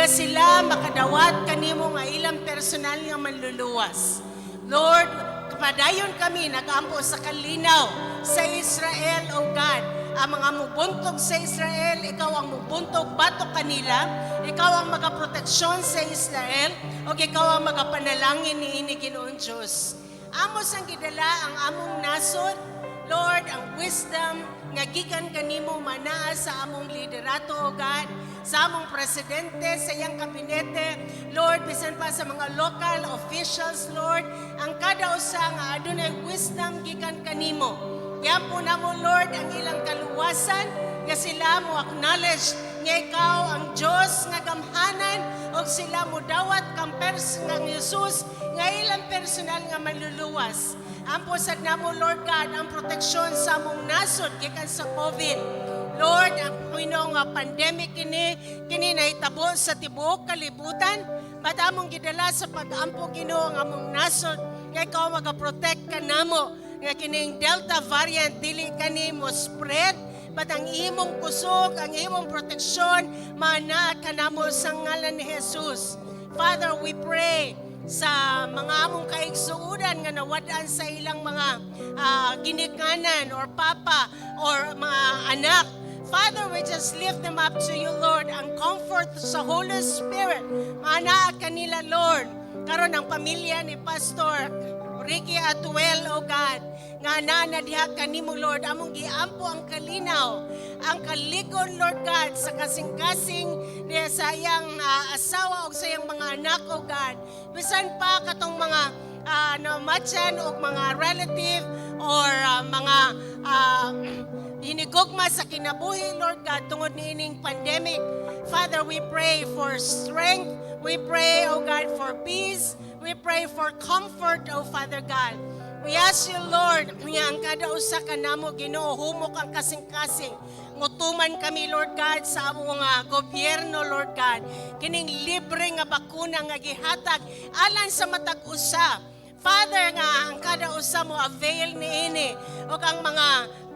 sila makadawat kanimo nga ilang personal nga manluluwas. Lord, padayon kami nagampo sa kalinaw sa Israel, O God. Ang mga mubuntog sa Israel, ikaw ang mubuntog batok kanila, ikaw ang magaproteksyon sa Israel, o ikaw ang magapanalangin ni Ginoong Diyos. Amos ang gidala ang among nasod, Lord, ang wisdom nga gikan kanimo manaa sa among liderato, O God, sa among presidente, sa iyang kabinete, Lord, bisan pa sa mga local officials, Lord, ang kada usa nga adunay wisdom gikan kanimo. Yan po na mo, Lord, ang ilang kaluwasan, nga sila mo acknowledge nga ikaw ang Diyos nga gamhanan, o sila mo dawat kang ng Jesus nga ilang personal nga maluluwas. Ampo sad na mo, Lord God, ang proteksyon sa among nasod gikan sa COVID. Lord, ang Panginoong nga pandemic kini nahitabo sa tibuok kalibutan, ba't among gidala sa pag-ampo Ginoo nga among nasod, nga ikaw magaprotect ka namo, nga kining Delta variant dili kanimo spread, but ang imong kusog, ang imong proteksyon mana kanamo sa ngalan ni Jesus. Father, we pray sa mga among kaigsuunan nga nawad-an sa ilang mga ginikanan or papa or mga anak. Father, we just lift them up to you, Lord, ang comfort sa Holy Spirit. Mana kanila, Lord, karon ang pamilya ni Pastor Ricky Atuel, O God, nga nanadiha kanimo, Lord, among giampo ang kalinaw, ang kaligon, Lord God, sa kasing-kasing niya sa iyang asawa o sa iyang mga anak, O God. Bisan pa katong mga namatyan o mga relative or mga hinigugma sa kinabuhi, Lord God, tungod niining pandemic. Father, we pray for strength. We pray, O God, for peace. We pray for comfort, O Father God. We ask you, Lord, nga ang kada usa ka namo, Ginoo, humok ang kasing-kasing. Ngutuman kami, Lord God, sa among gobyerno, Lord God. Kining libre nga bakuna nga gihatag alang sa matag usa. Father, nga ang kada usa mo avail niini o ang mga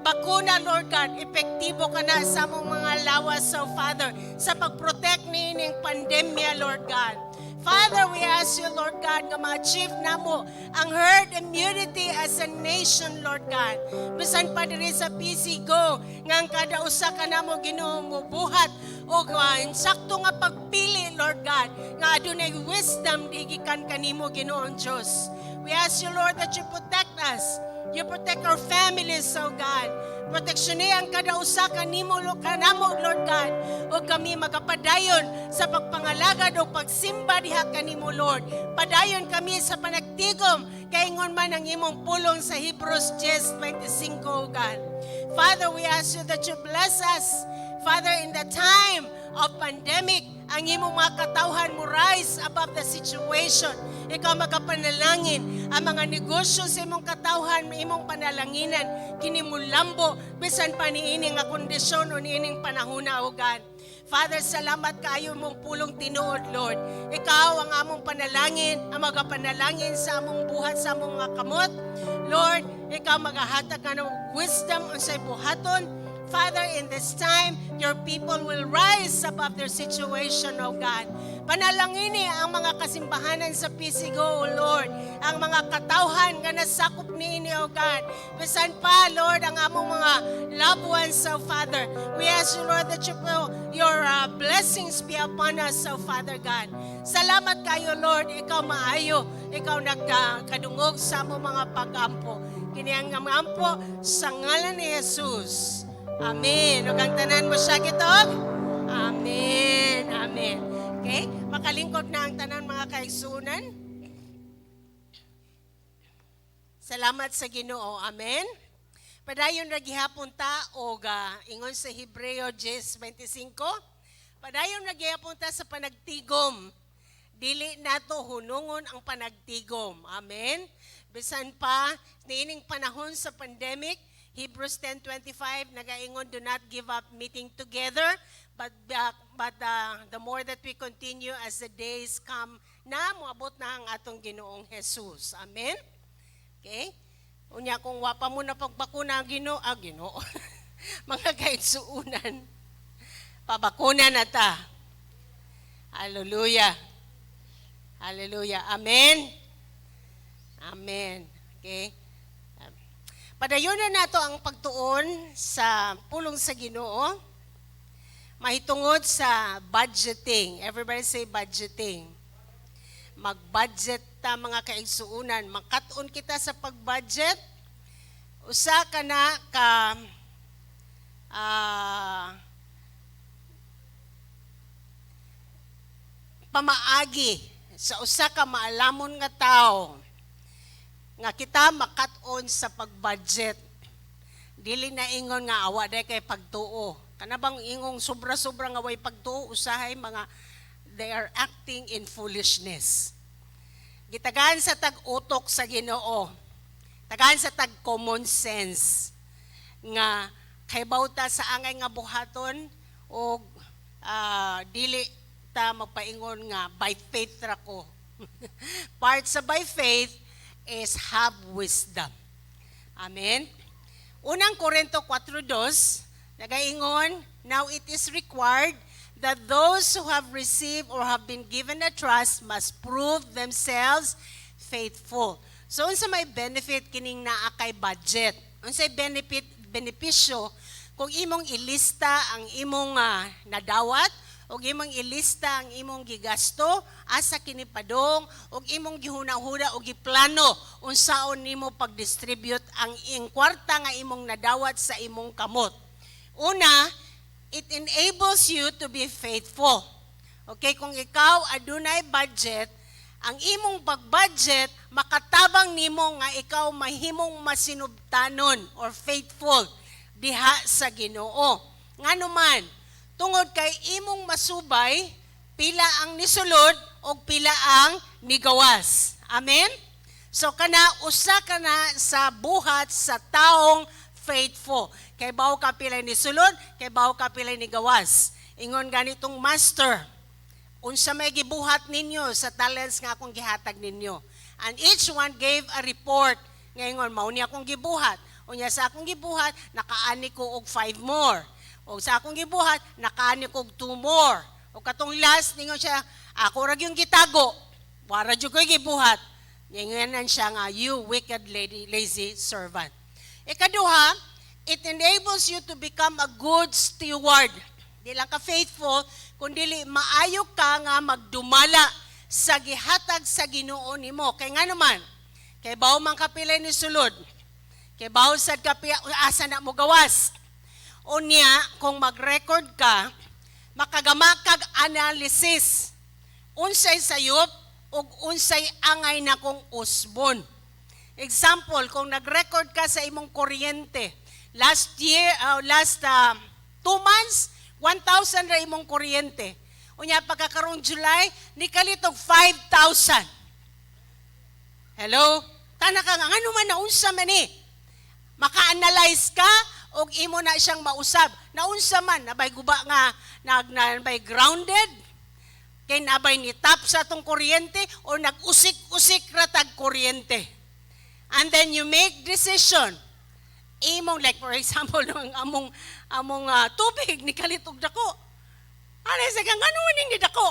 bakuna, Lord God, epektibo ka na sa among mga lawas, so Father, sa pag-protect niining pandemya, Lord God. Father, we ask you, Lord God, nga ma-achieve na mo ang herd immunity as a nation, Lord God. Bisan pa diri sa PCGO, nga ang kada usa ka na mo, Ginoo, mo buhat o insakto nga pagpili, Lord God, nga adunay wisdom digikan kanimo, Ginoong Diyos. We ask you, Lord, that you protect us. You protect our families, oh God. Proteksyon niya ang kada usa kanimo kanamo, Lord God. O kami magapadayon sa pagpangalagad o pagsimba diha kanimo, Lord. Padayon kami sa panagtigom kaingon man ang imong pulong sa Hebrews 10:25, oh God. Father, we ask you that you bless us. Father, in the time of pandemic, ang imong mga katawhan mo rise above the situation. Ikaw magapanalangin ang mga negosyo sa imong katawhan, imong panalanginan, kinimulambo, bisan pa niining nga kondisyon o niining panahon na, O God. Father, salamat kaayo mong pulong tinuod, Lord. Ikaw ang among panalangin, ang magapanalangin sa among buhat, sa among mga kamot. Lord, ikaw magahatag ka ng wisdom unsay buhaton. Father, in this time, your people will rise above their situation, O God. Panalangini ang mga kasimbahanan sa PCGO, O Lord. Ang mga katawhan nga nasakop niini, O God. Bisan pa, Lord, ang among mga loved ones, O Father. We ask you, Lord, that your blessings be upon us, O Father God. Salamat kayo, Lord. Ikaw maayo. Ikaw nagkadungog sa among mga pag-ampo. Kini ang ampo sa ngalan ni Jesus. Amen. Ug ang tanan mo siya gitog? Amen. Amen. Okay? Makalingkod na ang tanan mga kaigsunan. Salamat sa Ginoo. Amen. Padayon ra gihapon ta og ingon sa Hebreo 10:25. Padayon ra gihapon ta sa panagtigom. Dili nato hunungon ang panagtigom. Amen. Bisan pa niining panahon sa pandemic, Hebrews 10:25 nagaingon, do not give up meeting together, but the more that we continue as the days come na moabot na ang atong Ginoong Jesus. Amen. Okay? Unya kung wapa mo na pagbakuna ang Ginoo, mga kaigsuunan, pabakuna na ta. Hallelujah. Hallelujah. Amen. Amen. Okay. Padayon na nato ang pagtuon sa pulong sa Ginoo. Mahitungod sa budgeting. Everybody say budgeting. Mag-budget ta mga kaigsuunan. Makatuon kita sa pag-budget. Usa ka na ka pamaagi sa usa ka maalamon nga tao nga kita makat-on sa pag-budget. Dili na ingon nga awa day kay pagtuo. Kana bang ingong sobra-sobra nga way pagtuo, usahay mga they are acting in foolishness. Gitagaan sa tag-utok sa Ginoo. Tagaan sa tag-common sense nga kay bawta sa angay nga buhaton o dili ta magpaingon nga by faith ra ko. Part sa by faith is have wisdom. Amen. Unang Korinto 4:2 nagaingon, now it is required that those who have received or have been given a trust must prove themselves faithful. So unsa may benefit kining naa kay budget? Unsay benepisyo kung imong ilista ang imong nadawat o imong ilista ang imong gigasto asa kini padong o imong gihuna-huna o giplano unsaon nimo pag-distribute ang kwarta nga imong nadawat sa imong kamot. Una, it enables you to be faithful. Okay, kung ikaw adunay budget, ang imong pag-budget makatabang nimo nga ikaw mahimong masinubtanon or faithful diha sa Ginoo. Nganuman, tungod kay imong masubay, pila ang nisulod o pila ang nigawas. Amen? So kana usa kana sa buhat sa taong faithful. Kay bawo ka pila nisulod, kay bawo ka pila nigawas. Ingon ganitong master, unsa may gibuhat ninyo sa talents nga akong gihatag ninyo. And each one gave a report. Ngayon, mao ni akong gibuhat. Unya sa akong gibuhat, nakaani ko og 5 more. O sa akong gibuhat, nakaani ko og 2 more. O katong last, ningon siya, ako ra yung gitago. Wara jud ko'y gibuhat. Ngayon siya nga, you wicked lazy servant. Ikaduha, it enables you to become a good steward. Di lang ka faithful, kundi maayo ka nga magdumala sa gihatag sa Ginoo nimo. Kay nga naman, kay bawo man kapilay ni sulod, kay bawo sad kapia asa na mo gawas. Unya, kung mag-record ka, makagama kag analysis. Unsay sayop ug unsay angay na kong usbon. Example, kung nag-record ka sa imong kuryente, last 2 months, 1,000 ra imong kuryente. Unya pagkakarong July, nikalitog 5,000. Hello? Tana ka nga, ano man naunsa man eh. Maka-analyze ka, o imo na siyang mausab. Naunsa man, nabay guba nga, nabay grounded, kay nabay ni tap sa atong kuryente, o nag-usik-usik ratag kuryente. And then you make decision. Imong, like for example, among tubig, ni kalitog dako. Ano sa kang ano ni dako?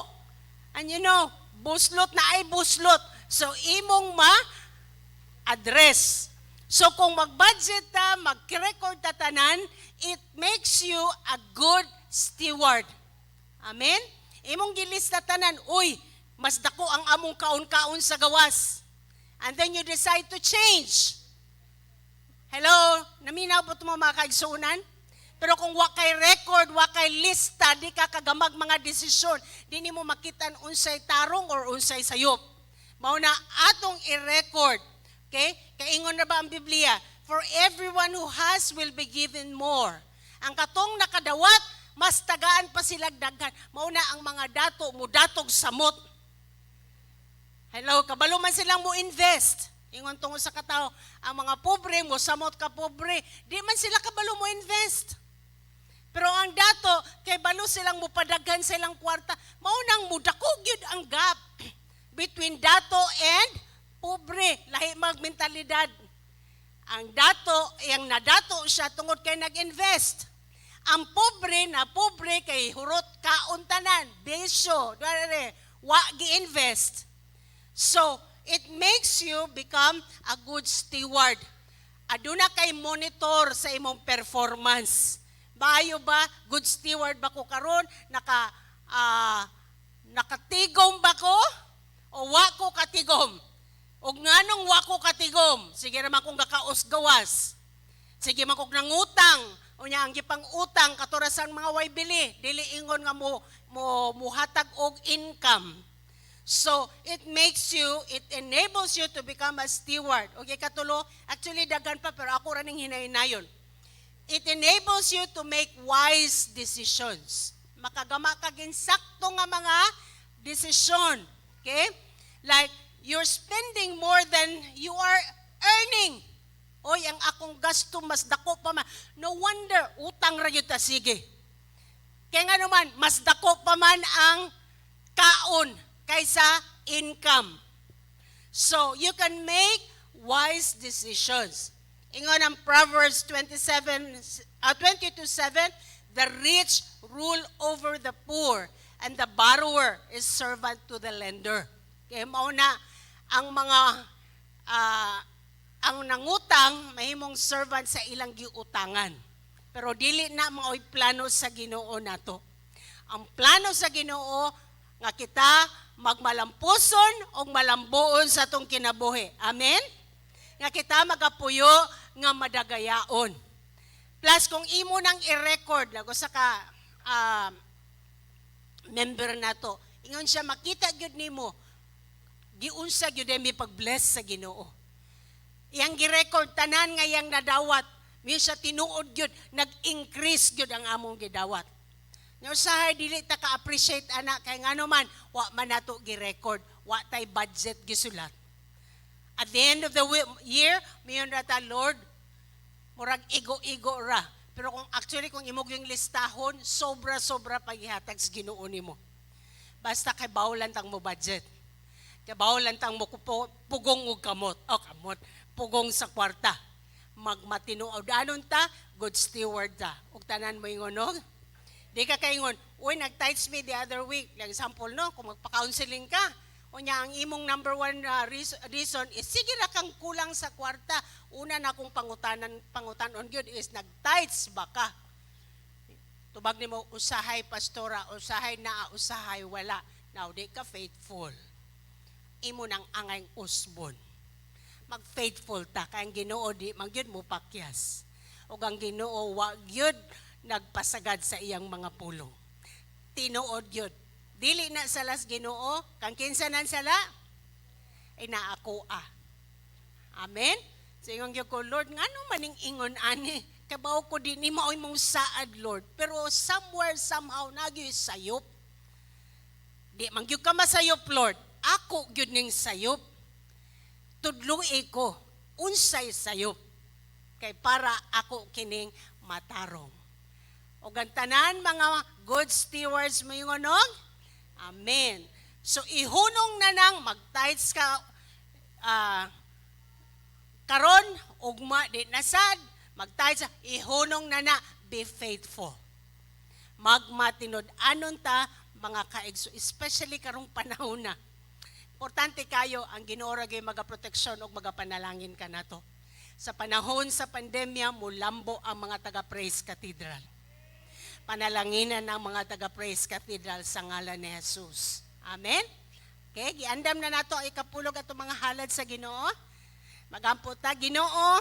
And you know, buslot na ay buslot. So, imong ma-address. So, kung mag-budget ta, mag-record ta tanan, it makes you a good steward. Amen? Imong gilista tanan, uy, mas dako ang among kaon-kaon sa gawas. And then you decide to change. Hello? Naminaw po ito mga kaigsuunan? Pero kung wakay record, wakay lista, di ka kagamag mga desisyon, di mo makitan unsay tarong or unsay sayop. Mauna atong i-record. Okay? Kaingon na ba ang Biblia? For everyone who has will be given more. Ang katong nakadawat, mas tagaan pa sila daghan. Mauna ang mga dato, mudatog samot. Hello? Kabalo man silang mo invest. Ingon tungod sa katao, ang mga pobre mo, samot ka pobre, di man sila kabalo mo invest. Pero ang dato, kay balo silang mupadaghan silang kwarta, maunang mudakog yun ang gap between dato and pobre. Lahi magmentalidad. Ang dato, yung nadato siya tungod kay nag-invest. Ang pobre na pobre kay hurot kaon tanan, besyo, wa gi-invest. So, it makes you become a good steward. Aduna kay monitor sa imong performance. Maayo ba? Good steward ba ko karon? Nakatigom ba ko? O wa ko katigom? O nganong wa ko katigom? Sige naman kung gakaos gawas. Sige man kung nangutang. O niya, ang gipang utang, katurasan mga way bili. Dili ingon nga muhatag og income. So, it enables you to become a steward. Okay, katulo, actually dagan pa, pero ako raning hinay-nayon. It enables you to make wise decisions. Makagama ka ginsakto nga mga desisyon. Okay? Like, you're spending more than you are earning. Oy, ang akong gasto mas dako pa man. No wonder, utang ra yun ta, sige. Kaya nga naman, mas dako pa man ang kaon kaysa income. So, you can make wise decisions. Ingon ang Proverbs 22:7, the rich rule over the poor, and the borrower is servant to the lender. Kaya mauna, ang mga ang nangutang mahimong servant sa ilang giutangan. Pero dili na mao'y plano sa Ginoo nato. Ang plano sa Ginoo nga kita magmalampuson o malambuon sa atong kinabuhi. Amen? Nga kita magapuyo nga madagayaon. Plus kung imo nang i-record lago sa ka member nato, ingon siya makita gyud nimo giunsa gyud mi pag-bless sa Ginoo. Yang gi-record tanan nga yang nadawat, minsan tinuod gyud, nag-increase gyud ang among gidawat. Nga usahay dili ta ka-appreciate anak kay ngano man wa man nato gi-record, wa tay budget gisulat. At the end of the year, mayon ra ta, Lord, murag igo-igo ra. Pero kung imog yung listahon, sobra-sobra paghihatag sa Ginoo nimo. Basta kay bawlan tang mo budget. Kay bawlan tang mo pugong og kamot. Pugong sa kwarta. Magmatinuod anon ta, good steward ta. Ug tanan mo ingon, di ka kaingon, uy, nag-tights me the other week. Like example, no, kung magpa-counseling ka, unya ang imong number one reason is, sige ra kang kulang sa kwarta. Una na kung pangutanon gyud is, nag-tights ba ka? Tubag ni mo, usahay pastora, usahay na, usahay wala. Now, di ka faithful. Imo nang angay usbon. Mag-faithful ta, kaya ang Ginoo di magyud mo pakyas. O ang Ginoo wa gyud nagpasagad sa iyang mga pulong. Tinuod gyud. Dili na salas Ginoo, kang kinsanan sala ay naako. Amen. Singon gyud ko, Lord, ngano maning ingon ani? Kabaw ko din ni maoy mong saad, Lord. Pero somewhere somehow nagyoy sayop. Di man gyud ka masayop, Lord. Ako gyud ning sayop. Tudlu'i ko, unsay sayop, kay para ako kining matarong. O gantanan mga good stewards mo yung anong? Amen. So ihunong na nang mag-tithes ka karon, ugma di nasad, mag-tithes, ihunong na na, be faithful. Magmatinod, anon ta mga kaigso, especially karong panahon na. Importante kayo ang Ginoo gay magaproteksyon og magapanalangin ka nato. Sa panahon sa pandemya, mulambo ang mga taga-Praise Cathedral. Panalanginan ang mga taga-Praise Cathedral sa ngalan ni Jesus. Amen? Okay, giandam na nato ay kapulog ato mga halad sa Ginoo. Magampo ta, Ginoo,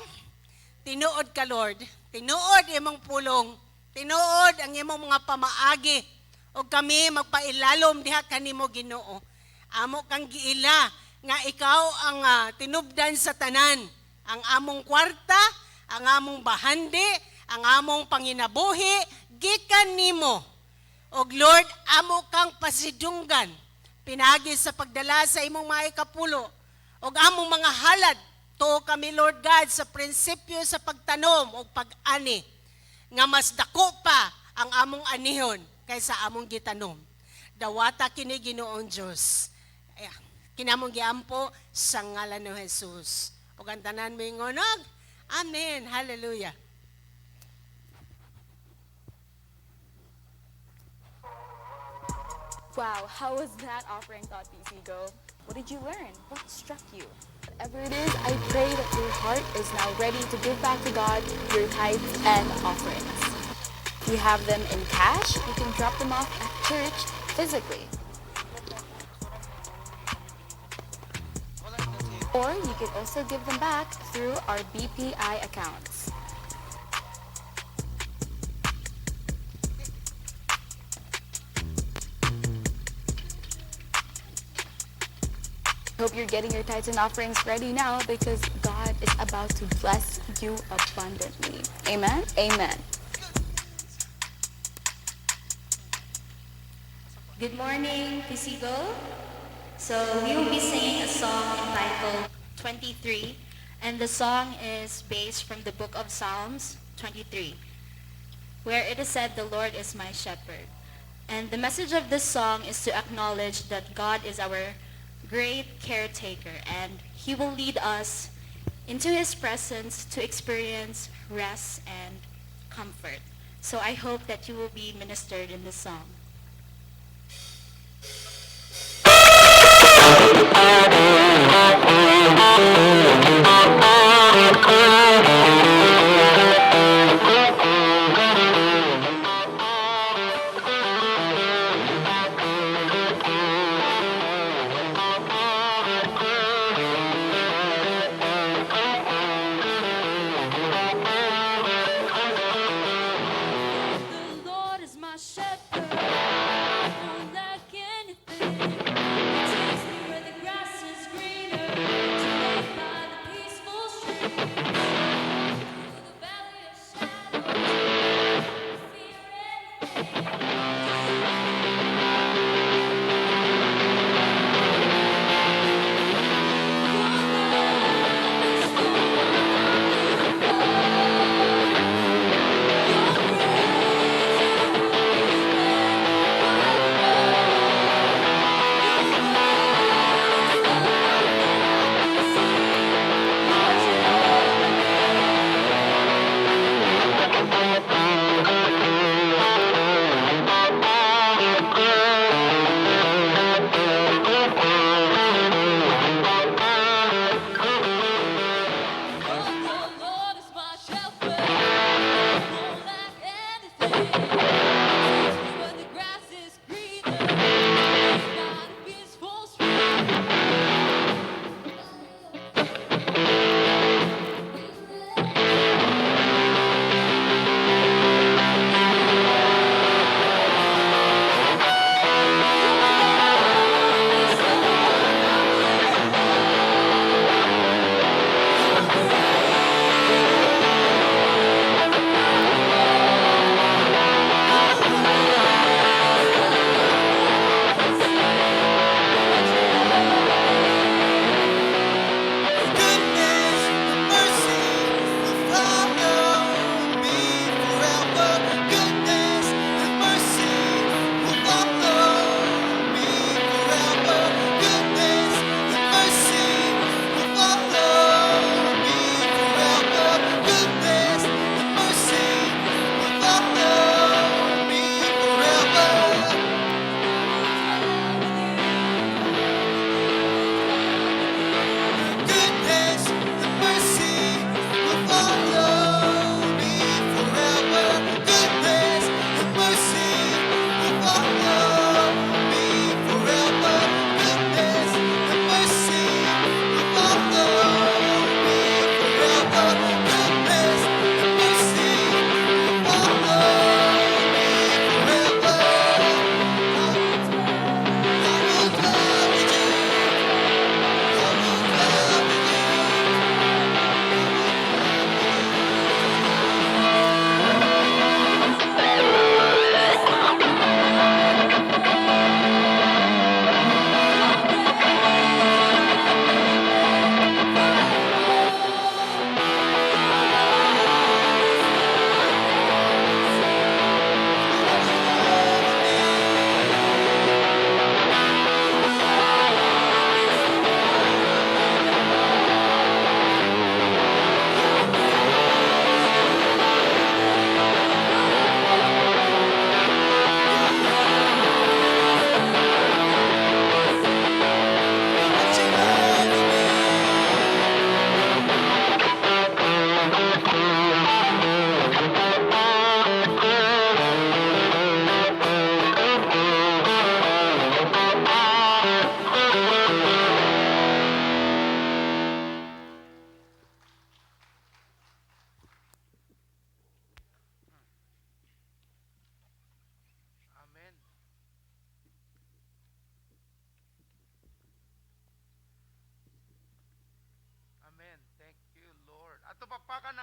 tinuod ka, Lord. Tinuod imong pulong. Tinuod ang imong mga pamaagi. O kami magpailalom diha kanimo, Ginoo. Amo kang giila nga ikaw ang tinubdan sa tanan. Ang among kwarta, ang among bahandi, ang among panginabuhi, gikan nimo. Og Lord, amo kang pasidunggan. Pinagi sa pagdala sa imong mga ikapulo. Og among mga halad, to kami Lord God sa prinsipyo sa pagtanom o pag-ani. Nga mas dako pa ang among anihon kaysa among gitanom. Dawata kini Ginoong Dios. Kinamong giampo sa ngalan ni Jesus. O gantanan mo yung ngonog. Amen. Hallelujah. Wow, how was that offering thought, PC Go? What did you learn? What struck you? Whatever it is, I pray that your heart is now ready to give back to God your tithes and offerings. If you have them in cash, you can drop them off at church physically. Or you can also give them back through our BPI accounts. Hope you're getting your tithes and offerings ready now because God is about to bless you abundantly. Amen? Amen. Good morning, Pisigo. So we will be singing a song entitled 23, and the song is based from the book of Psalms 23, where it is said, "The Lord is my shepherd." And the message of this song is to acknowledge that God is our great caretaker, and He will lead us into His presence to experience rest and comfort. So I hope that you will be ministered in this song. The Lord is my shepherd.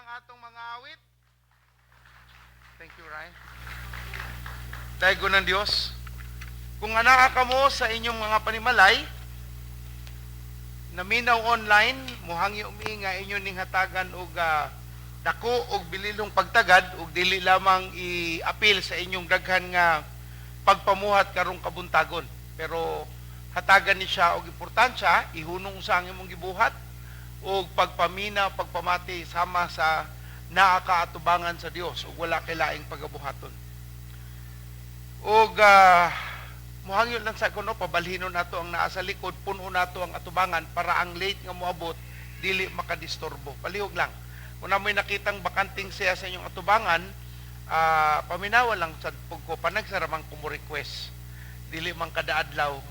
atong mga awit. Thank you, Ryan. Dahil ng Diyos, kung anaa ka mo sa inyong mga panimalay, naminaw online, muhangi umiinga inyo ning hatagan og dako og bililong pagtagad ug dili lamang i-appeal sa inyong daghan nga pagpamuhat karong kabuntagon. Pero hatagan ni siya og importansya, ihunong sa ang imong gibuhat ug pagpamina, pagpamati sama sa naakaatubangan sa Dios ug wala kay laing pagabuhaton. Ug muhangyo lang sa kuno pabalhinon nato ang naa sa likod, puno nato ang atubangan para ang late nga moabot dili makadisturbo. Palihog lang. Kung may nakitang bakanting siya sa inyong atubangan, paminawa lang sa pagko panagsaramang kumo request. Dili man kada adlaw,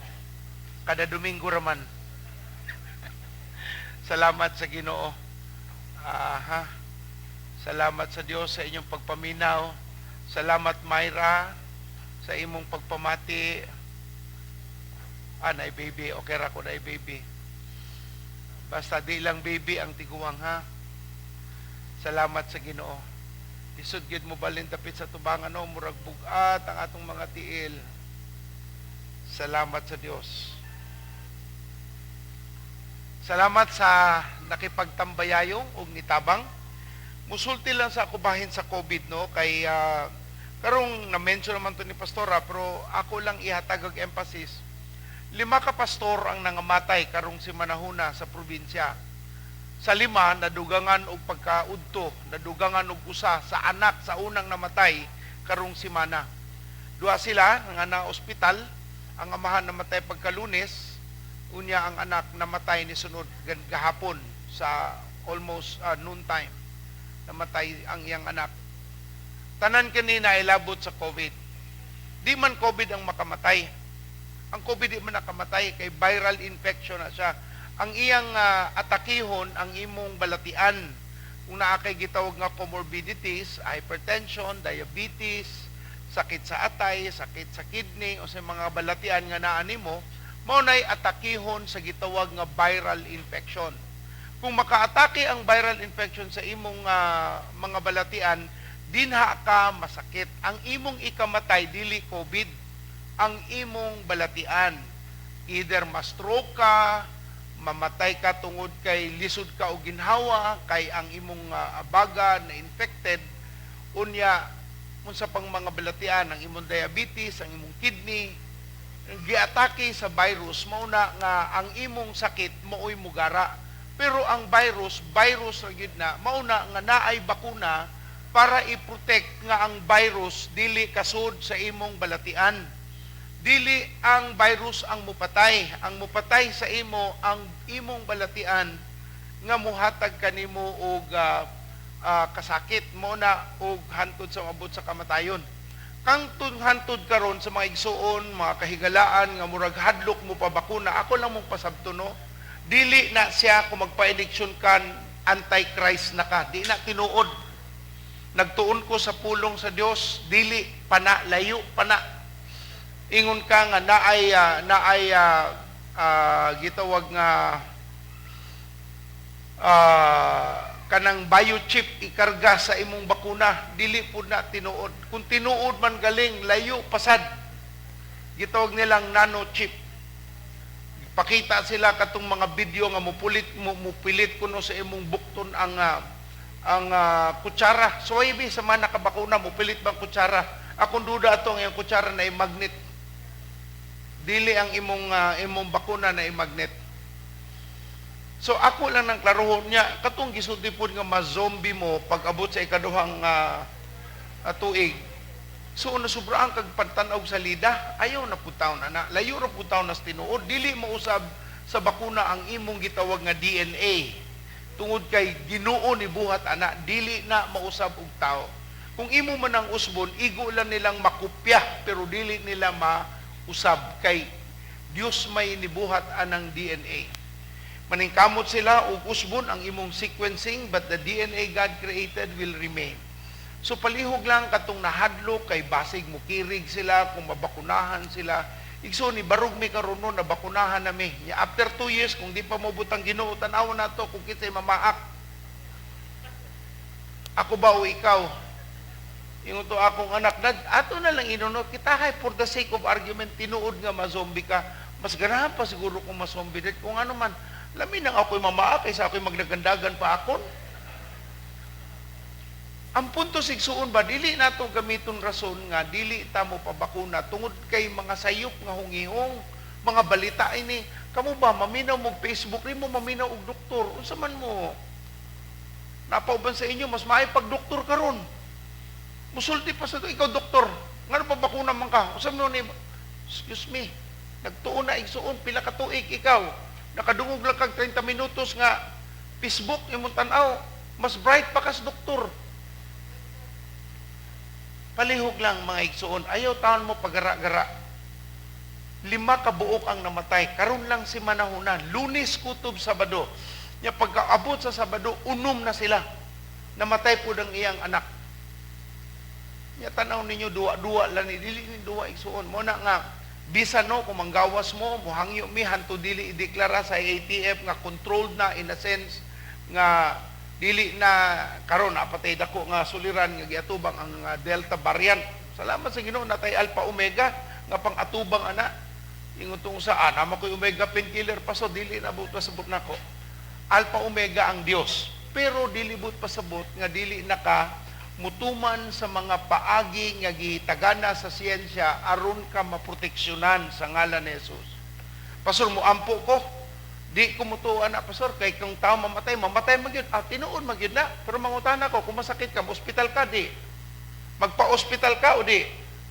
kada Domingo raman. Salamat sa Ginoo. Salamat sa Dios sa inyong pagpaminaw. Salamat Myra sa imong pagpamati. Nay baby, okay ra ko nay baby. Basta di lang baby ang tiguang ha. Salamat sa Ginoo. Isud gid mo balin dapit sa tubangan no, murag bugat ang atong mga tiil. Salamat sa Dios. Salamat sa nakipagtambayayong ug nitabang. Musulti lang sa ako bahin sa COVID no kay karong na-mention naman to ni pastora pero ako lang ihatag og emphasis. 5 ka pastor ang nangamatay karong si manahuna sa probinsya. Sa 5 nadugangan og pagkaudto, nadugangan og usa sa anak sa unang namatay karong semana. 2 sila nga na ospital, ang amahan namatay pagka Lunes, unya ang anak namatay ni sunod gahapon sa almost noon time. Namatay ang iyang anak. Tanan kanina ilabot sa COVID. Di man COVID ang makamatay. Ang COVID di man nakamatay kay viral infection na siya. Ang iyang atakihon ang imong balatian. Kung naa kay gitawag nga comorbidities, hypertension, diabetes, sakit sa atay, sakit sa kidney o sa mga balatian nga naa nimo, mao nay atakihon sa gitawag nga viral infection. Kung makaatake ang viral infection sa imong mga balatian, dinha ka masakit. Ang imong ikamatay dili COVID, ang imong balatian. Either ma-stroke ka, mamatay ka tungod kay lisod ka o ginhawa, kay ang imong baga na infected, unya unsa pang mga balatian, ang imong diabetes, ang imong kidney, giatake sa virus, mauna nga ang imong sakit maoy mugara. Pero ang virus ra gyud na, mauna nga naay bakuna para i-protect nga ang virus dili kasud sa imong balatian. Dili ang virus ang mupatay. Ang mupatay sa imo ang imong balatian nga muhatag kanimo og kasakit mo na og hantod sa abot sa kamatayon. Kang hantod karon sa mga igsuon, mga kahigalaan nga murag hadlok mo pa bakuna, ako lang mong pasabto no. Dili na siya kung magpa-eleksyon kan antichrist na ka. Di na tinuod. Nagtuon ko sa pulong sa Dios, dili pana layo pana. Ingon ka nga naay gitawag nga kanang biochip ikarga sa imong bakuna, dili pud na tinuod. Kung tinuod man galing layo pasad. Gitawag nilang nanochip. Pakita sila katong mga video nga mupilit kuno sa imong bukton ang kutsara. So ibi sa man nakabakuna mupilit bang kutsara? Akong duda atong yung kutsara na i-magnet. Dili ang imong bakuna na i-magnet. So ako lang nang klarohon niya katong gisulti pud nga ma-zombie mo pag abot sa ikaduhang tuig. So nasubraan kag pagtan-og salida, ayaw na putaw na. Layo ra putaw na tinuod, dili mausab sa bakuna ang imong gitawag nga DNA. Tungod kay Ginoo ni buhat ana, dili na mausab og tao. Kung imo man ang usbon, igo lang nilang makopya pero dili nila mausab kay Dios may nibuhat anang DNA. Maningkamot sila og usbon ang imong sequencing but the DNA God created will remain. So palihog lang katong nahadlok kay basig mo kirig sila kung mabakunahan sila. Igso ni barug mi karon no nabakunahan nami. After 2 years kung di pa mo butang Ginoo tan-aw nato kung kinsay mamaak. Ako ba o ikaw? Yung to akong anak, ato na lang inunod, kita hay for the sake of argument, tinuod nga ma-zombie ka, mas ganahan pa siguro kung ma-zombie din. Kung ano man, lamin nang ako'y mamaa, kaysa ako'y magnagandagan pa akon. Ang punto sigsuon ba, dili nato gamiton rason nga, dili ta mo pabakuna, tungod kay mga sayop nga hungihong, mga balita ini, kamo ba, maminaw mo Facebook, rin mo maminaw og doktor, unsa man mo, napauban sa inyo, mas maay pag doktor karon. Musulti pa sa ito, ikaw doktor, nga pa bakuna man ka? Usam nun, excuse me, nagtuon na igsuon, pila ka tuig ikaw, nakadungog lang kag 30 minutos nga, Facebook, imong tanaw, mas bright pa kas doktor. Palihog lang mga igsuon, ayaw taon mo pagara-gara. 5 ka buok ang namatay, karon lang si manahunan, Lunes, kutob, Sabado. Nya pagkaabot sa Sabado, unom na sila. Namatay po ang iyang anak. Nya tanaw ninyo duwa-duwa lang ni dili ni duwa igsuon mo na nga bisan no kung manggawas mo mohangyo mi hanto dili ideklara sa ATF nga controlled na in a sense nga dili na karon apatay dako nga suliran nga giatubang ang Delta variant. Salamat sa Ginoo natay Alpha Omega nga pang-atubang ana. Ingon tong saan ama koy Omega painkiller pa so dili na buot pasabot nako. Alpha Omega ang Dios. Pero dili buot pasabot nga dili naka mutuman sa mga paagi nga gitagana sa siyensya aron ka maproteksyonan sa ngalan ni Jesus. Pastor, mo ampo ko. Di ko mutuan na, Pastor, kay kung tao mamatay magyud. Tinuod magyud na. Pero mangutana ko, kung masakit ka, hospital ka, di. Magpa-hospital ka o di.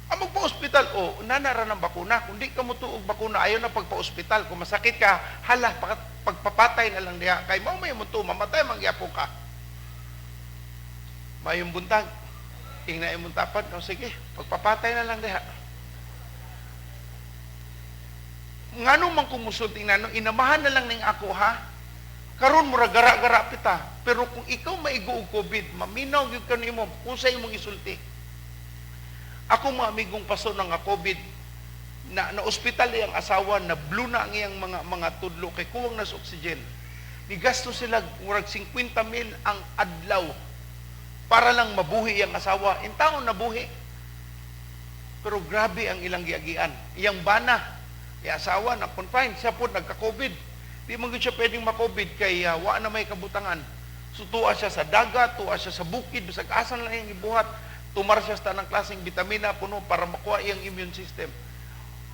Magpa-hospital, nanara ng bakuna. Kung di ka mutuog bakuna, ayaw na pagpa-hospital. Kung masakit ka, hala, pagpapatay na lang diha. Kay may mutu, mamatay, mangyapo ka. Mayong buntag, ingna imong tapad, sige, pagpapatay na lang diha. Ngano man kumusulting nano, inamahan na lang ning ako ha. Karon mura gara-gara pita. Pero kung ikaw maigo og COVID, maminaw gyud kanimo kung sa imong isulti. Ako mga amigong paso nga COVID na ospital iyang asawa na blue na ang iyang mga tudlo kay kuwang nas oxygen. Ni gasto sila murag 50,000 ang adlaw para lang mabuhi iyang asawa. In taon nabuhi. Pero grabe ang ilang giagian. Iyang bana, iyang asawa na confine, siya po nagka-COVID. Di man gud siya pwedeng ma-COVID kay wa na may kabutangan. So tuwa siya sa dagat, tuwa siya sa bukid, bisag asan lang iyang gibuhat, tumar siya sa tanang klaseng bitamina puno para makuha iyang immune system.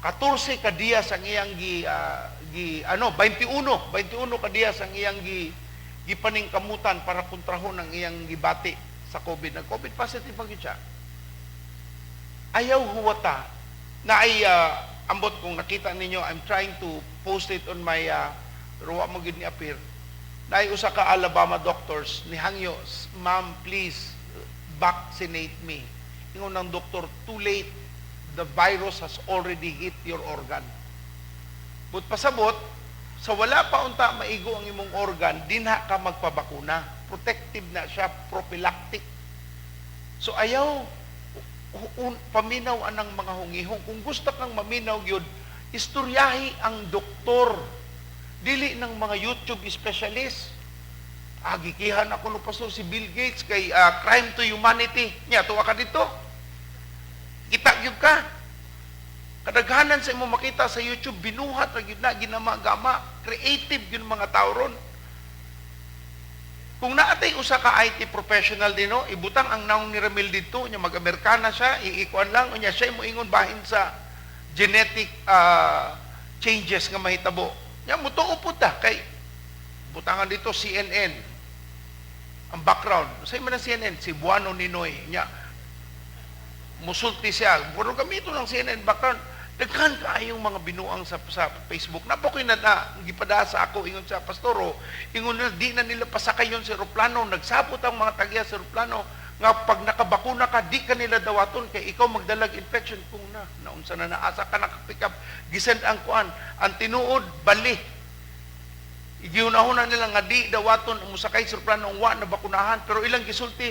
14 ka diyas ang iyang 21 ka diyas ang iyang gipaningkamutan para kontrahon ang iyang gibati sa COVID. Nag-COVID positive ang siya. Ayaw huwata na ay ambot kung nakita ninyo, I'm trying to post it on my ruwa mo gid ni appear. Na ay usa ka Alabama doctors ni hangyo, ma'am, please vaccinate me. Ingon ng doktor, too late. The virus has already hit your organ. But pasabot, sa wala pa unta maigo ang imong organ, dinha ka magpabakuna. Protective na siya, prophylactic. So ayaw paminaw anang mga hungihong. Kung gusto kang maminaw yun, istoryahi ang doktor. Dili ng mga YouTube specialist. Gikihan ako no pastor si Bill Gates kay crime to humanity. Nya, tuwa ka dito. Kita gyud ka. Kadaghanan sa imo makita sa YouTube, binuhat ra gyud na ginama-gama, creative gyud mga tao ron. Kung naatay usa ka IT professional dino, ibutang ang naong ni Ramil dito, nya mag-Amerikana siya, iikuan lang, unya siya moingon bahin sa genetic changes nga mahitabo. Nya mutuo pud ta kay butangan dito CNN. Ang background, say man ang CNN, si Buano Ninoy, nya musulti siya, puro gamito ng CNN background. Daghan kaayong mga binuang sa Facebook. Napakoy na gipada sa ako ingon sa pastoro, ingon na di na nila pasakay yon sa eroplano, nagsabot ang mga tagya sa eroplano nga pag nakabakuna ka di ka nila dawaton kay ikaw magdalag infection kung naunsa na naasa ka nakapick up gisend ang kuan ang tinuod bali. Igiunahon nila nga di dawaton ang musakay sa eroplano wa na bakunahan pero ilang gisulti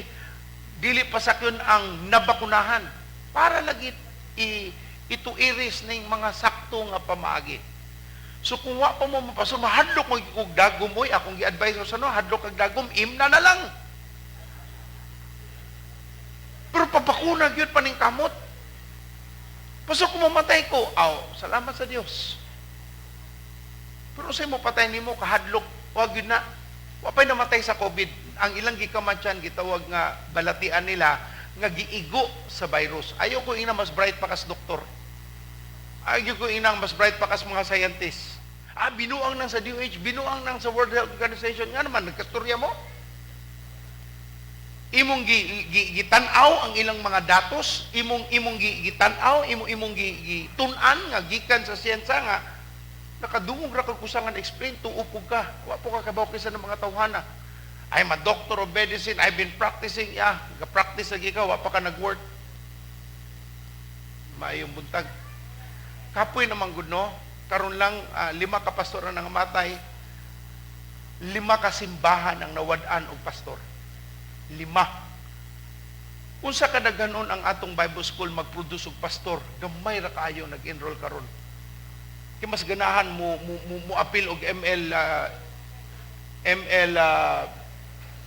dili pasakyon ang nabakunahan para lagi ito iris ng mga sakto nga pamaagi. So kung wa pa mo mapasok, mahadlok mo kog dagom, akong gi-advise sa no, hadlok kag dagom, imna na lang. bakuna gyud paning kamot. Pastor, kung mamatay ko, salamat sa Dios. Pero say mo patay nimo kahadlok, wag yun na. Wa pay namatay sa COVID. Ang ilang gikamatyan gitawag nga balatian nila nga giigo sa virus. Ayo ko ina mas bright pa kas doktor. Ayo ko inang mas bright pa kas mga scientist. Binuang nang sa DOH, binuang nang sa World Health Organization. Nga naman, nagkastorya mo? Imong gitanaw ang ilang mga datos, imong gitanaw, imong gitun-an nga gikan sa siyensa nga nakadungog ra kag kusangan explain tuupog ka. Wa po ka kabaw kaysa ng mga tawhana. I'm a doctor of medicine, I've been practicing, ga-practice lagi ka, wa pa ka nag-work. Maayong buntag. Kapoy naman gud no, karon lang 5 ka pastor ang nangamatay, 5 ka simbahan ang nawad-an og pastor. 5. Unsa ka daghanon ang atong Bible School magproduce og pastor, gamay ra kaayo nag-enroll karon. Kay mas ganahan mo appeal og ML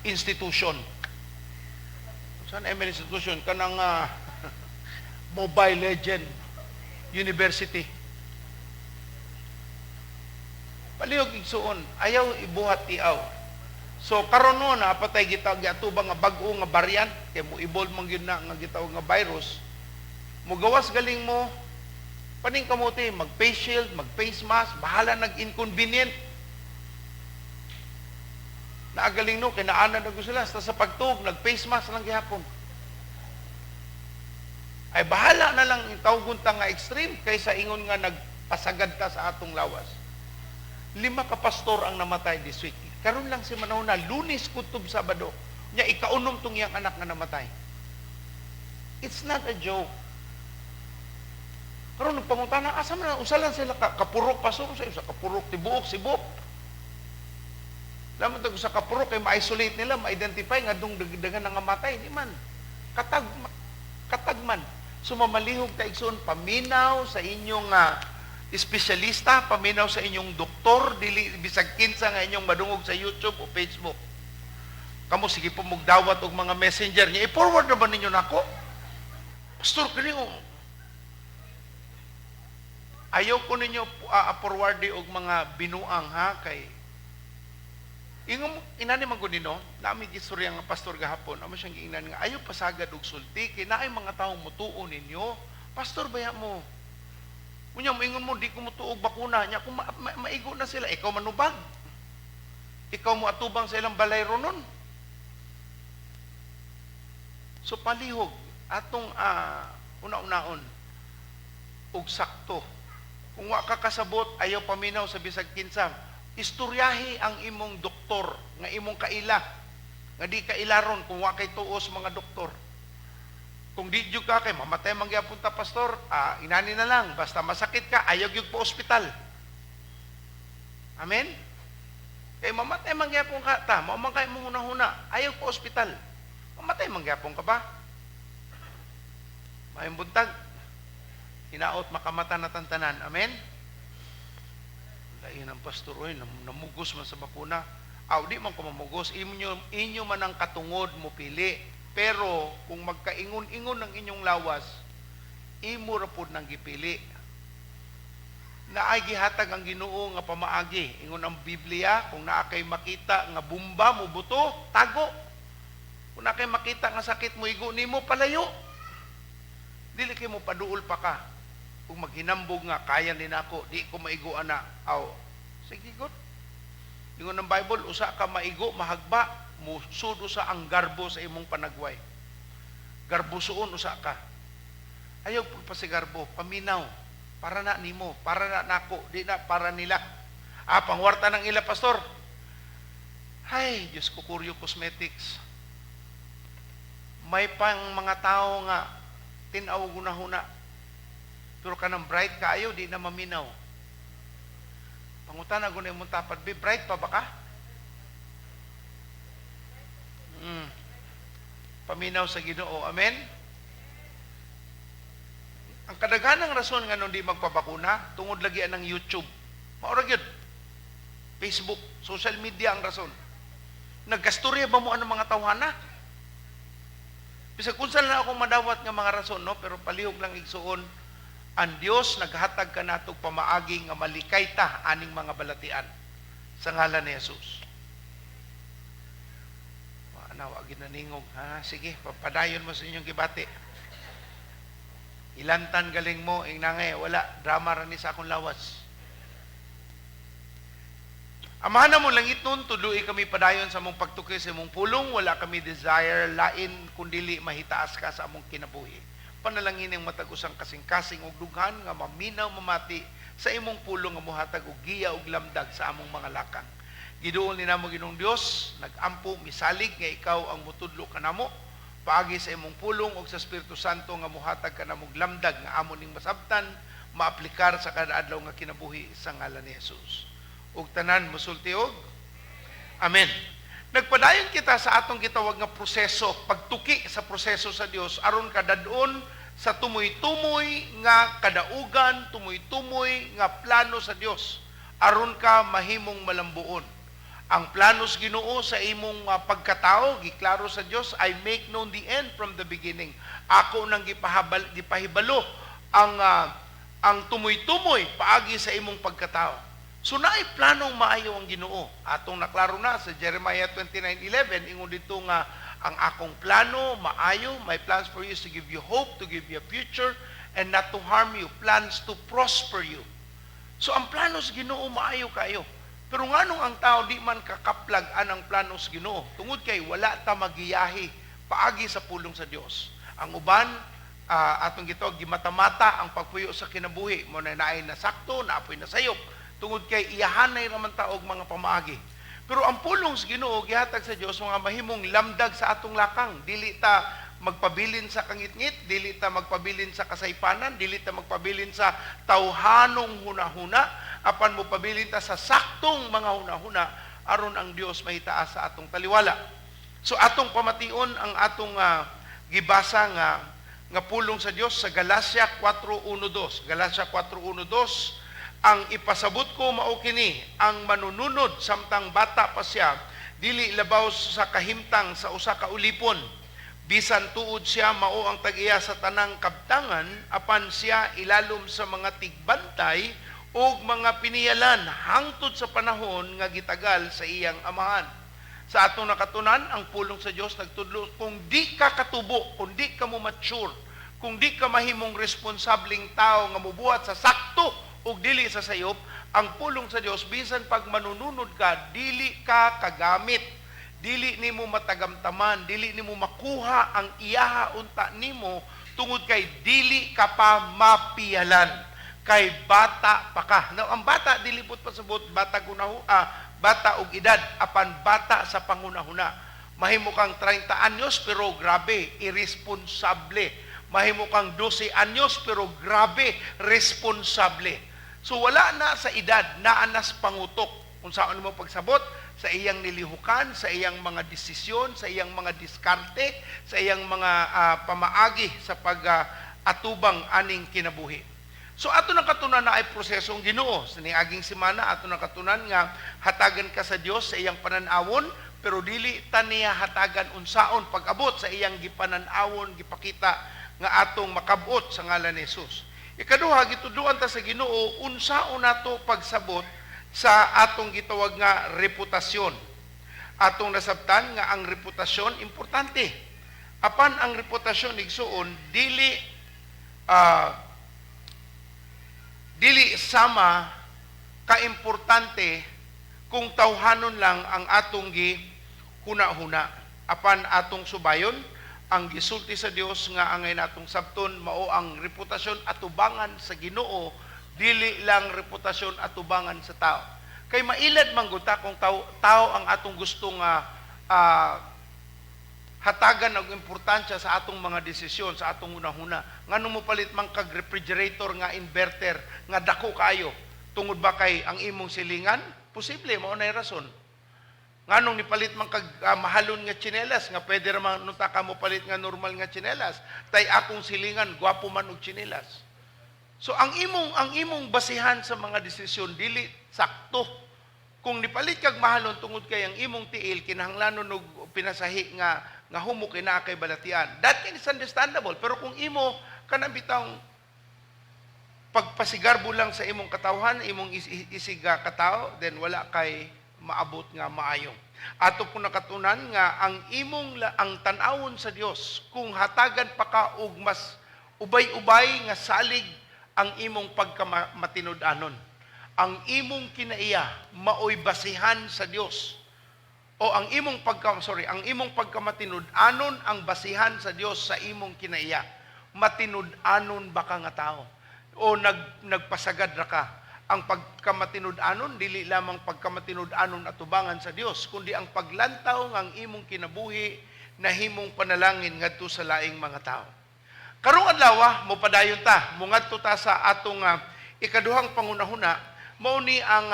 institution. Saan ML institution? Kanang Mobile Legend University. Palihog igsuon, ayaw ibuhat tiaw. So karon no na patay giatubang nga bag-o nga variant kay mo evolve man gyud na nga gitawag nga virus. Mugawas galing mo paning kamote, mag-face shield, mag-face mask, bahala nag-inconvenient. Naagaling no, kay naanan na sila, sa pagtug, nag-face mask lang gihapon. Ay bahala na lang itawgon ta nga extreme, kaysa ingon nga nagpasagad ta sa atong lawas. 5 ka pastor ang namatay this week. Karon lang si manahuna, Lunes, Kutob, Sabado, nya ikaunom tong iyang anak nga namatay. It's not a joke. Karon nagpangutana, asa man usalan sila kapurok pastor sa usa kapurok tibuok sibok. Lamang tag sa kapurok kay ma-isolate nila, ma-identify nga dung dagan nga matay di man. Katagman. So mamalihog ta igsoon paminaw sa inyong espesyalista, paminaw sa inyong doktor, dili bisag kinsa nga inyong madungog sa YouTube o Facebook. Kamo sige po mugdawat og mga messenger niya, i-forward na ba ninyo nako? Pastor, kani ayaw ko ninyo forward og mga binuang kay inani man gud nino, nami gistorya nga pastor gahapon, amo siyang giingnan nga ayaw pasagad og sulti kay naay mga tawo mutuo ninyo. Pastor baya mo. Unya moingon mo di ko mutuog bakuna nya kung maigo na sila, ikaw manubag. Ikaw mo atubang sa ilang balay ronon. So palihog atong una-unaon og sakto. Kung wa ka kasabot ayaw paminaw sa bisag kinsa, istoryahi ang imong doktor nga imong kaila nga di kailaron kung wa kay tuos mga doktor. Kung di jud ka kay mamatay man gyapon ta pastor, inani na lang basta masakit ka ayaw gyud po ospital. Amen. Kay mamatay man gyapon ka ta, mao man kay mong hunahuna, ayaw po ospital. Mamatay man gyapon ka ba? Mayong buntag. Hinaot makamata na tantanan. Amen. Lain ang pastor oy namugos man sa bakuna. Di man ko mamugos, inyo man ang katungod mo pili. Pero kung magkaingon-ingon ng inyong lawas, imo ra pud nang gipili. Naay gihatag ang Ginoo nga pamaagi. Ingon ang Biblia, kung naa kay makita nga bumba mo buto, tago. Kung naa kay makita nga sakit mo igo nimo palayo. Dili kay mo paduol pa ka. Kung maghinambog nga kaya din ako, di ko maigo ana. Sige good. Ingon ang Bible, usa ka maigo mahagba, musudo sa ang garbo sa imong panagway. Garbo suon usa ka. Ayaw pa si garbo, paminaw. Para na nimo, para na nako, di na para nila. Pangwarta ng ila pastor. Hay, Diyos ko, Kuryo Cosmetics. May pang mga tao nga tinaw gunahuna. Pero kanang bright kaayo, di na maminaw. Pangutan na gunay mong tapad, be bright pa ba ka? Paminaw sa Ginoo. Amen? Ang kadaghanang rason nga nung di magpabakuna, tungod lagi ng YouTube. Maurag yun. Facebook, social media ang rason. Nagkastorya ba mo ang mga tawhana? Bisag kung saan na akong madawat nga mga rason, no? Pero palihog lang igsuon, ang Dios naghatag ka natog pamaagi nga malikay ta aning mga balatian sa ngalan ni Jesus. Ano, wag ginaningog. Ha, sige, papadayon mo sa inyong gibati. Ilantan galing mo, nangay, wala, drama rin sa akong lawas. Amahan na mo langit nun, tuloy kami padayon sa mong pagtukoy sa mong pulong, wala kami desire, lain, kundili mahitaas ka sa among kinabuhi. Panalangin ang matag-usang kasing-kasing ug dughan nga maminaw mamati sa imong pulong nga mohatag og giya ug lamdag sa among mga lakang. Giduol ni namo Ginoong Dios, nag-ampo misalig nga ikaw ang mutudlo kanamo paagi sa imong pulong ug sa Espiritu Santo nga mohatag kanamo lamdag nga amon ning masabtan, maaplikar sa kada adlaw nga kinabuhi sa ngalan ni Jesus. Ug tanan mosulti og amen. Nagpadayon kita sa atong gitawag nga proseso, pagtuki sa proseso sa Dios aron kadadon sa tumoy-tumoy nga kadaugan, tumoy-tumoy nga plano sa Dios aron ka mahimong malambuon. Ang planos Ginoo sa imong pagkatao, giklaro sa Dios, I make known the end from the beginning. Ako nang gipahibalo ang tumoy-tumoy paagi sa imong pagkatao. So naay planong maayo ang Ginoo. Atong naklaro na sa Jeremiah 29:11 ingon dito nga ang akong plano maayo, my plans for you is to give you hope, to give you a future and not to harm you, plans to prosper you. So ang planos Ginoo maayo kayo. Pero nganong ang tao di man kakaplag anang planos Ginoo? Tungod kay wala ta magiyahi paagi sa pulong sa Dios. Ang uban atong gitawag gimata-mata ang pagpuyo sa kinabuhi mo na naay nasakto, naapoy nasayop. Tungod kay iyahanay raman ta og mga pamaagi. Pero ang pulong sa Ginoo gihatag sa Dios mga mahimong lamdag sa atong lakang. Dili ta magpabilin sa kangitngit, dili ta magpabilin sa kasaypanan, dili ta magpabilin sa tawhanong hunahuna, apan mo pabilin ta sa saktong mga hunahuna aron ang Dios mahitaas sa atong taliwala. So atong pamation ang atong gibasa nga pulong sa Dios sa Galacia 4:1-2. Galacia 4:1-2, ang ipasabot ko mao kini, ang manununod samtang bata pa siya, dili labaw sa kahimtang sa usa ka ulipon. Bisan tuod siya mao ang tag-iya sa tanang kabtangan, apan siya ilalom sa mga tigbantay o mga piniyalan hangtod sa panahon nga gitagal sa iyang amahan. Sa atong nakatunan, ang pulong sa Dios nagtudlo, kung di ka katubo, kung di ka mo mature, kung di ka mahimong responsabling tao nga mubuhat sa sakto o dili sa sayop, ang pulong sa Dios, bisan pag manununod ka, dili ka kagamit, dili nimo matagamtaman, dili nimo makuha ang iyaha unta nimo tungod kay dili ka pa mapiyalan, kay bata pa ka. Now, ang bata dili pud pasabot bata bata og edad, apan bata sa pangunahuna. Mahimo kang 30 anyos pero grabe irresponsable. Mahimo kang 12 anyos pero grabe responsable. So wala na sa edad, naanas pangutok kung saan mo pagsabot sa iyang nilihukan, sa iyang mga desisyon, sa iyang mga diskarte, sa iyang mga pamaagi sa pag-atubang aning kinabuhi. So ato nakatunan na ay prosesong Ginoo. Sa niaging semana ato nakatunan nga hatagan ka sa Dios sa iyang pananawon, pero dili ta niya hatagan unsaon pag-abot sa iyang gipananawon, gipakita nga atong makabot sa ngalan ni Jesus. Ikaduha, gituduan ta sa Ginoo unsaon nato pagsabot sa atong gitawag nga reputasyon. Atong nasabtan nga ang reputasyon importante. Apan ang reputasyon igsuon dili sama kaimportante kung tawhanon lang ang atong gihuna-huna. Apan atong subayon ang gisulti sa Dios nga angay natong sabton mao ang reputasyon atubangan sa Ginoo, dili lang reputasyon atubangan sa tao. Kay mailad man gud ta kung tao ang atong gustong hatagan og importansya sa atong mga desisyon, sa atong hunahuna. Ngano mo palit man kag refrigerator nga inverter nga dako kayo tungod ba kay ang imong silingan? Posible mao nay rason. Nganong nipalit man kag mahalon nga tsinelas nga pwede ra man nunta ka mo palit nga normal nga tsinelas, tay akong silingan gwapo man og tsinelas. So ang imong basihan sa mga desisyon dili sakto. Kung nipalit kag mahalon tungod kay ang imong tiil kinahanglanon og pinasahi nga nga humo kay naa kay balatian. That is understandable. Pero kung imo kanang bitang pagpasigarbo lang sa imong katawhan, imong isiga katao, then wala kay maabot nga maayong. Ato po nakatunan nga ang ang tan-awon sa Dios kung hatagan pa ka og mas ubay-ubay nga salig ang imong pagkamatinud-anon. Ang imong kinaiya maoy basihan sa Dios. O ang imong pagkamatinud-anon ang basihan sa Dios sa imong kinaiya. Matinud-anon ba ka nga tao? O nagpasagad ra ka? Ang pagkamatinud-anon dili lamang pagkamatinud-anon atubangan sa Dios, kundi ang paglantaw ng imong kinabuhi na himong panalangin ngadto sa laing mga tao. Karong adlaw mo padayon ta, mungadto ta sa atong ikaduhang pangunahuna, mao ni ang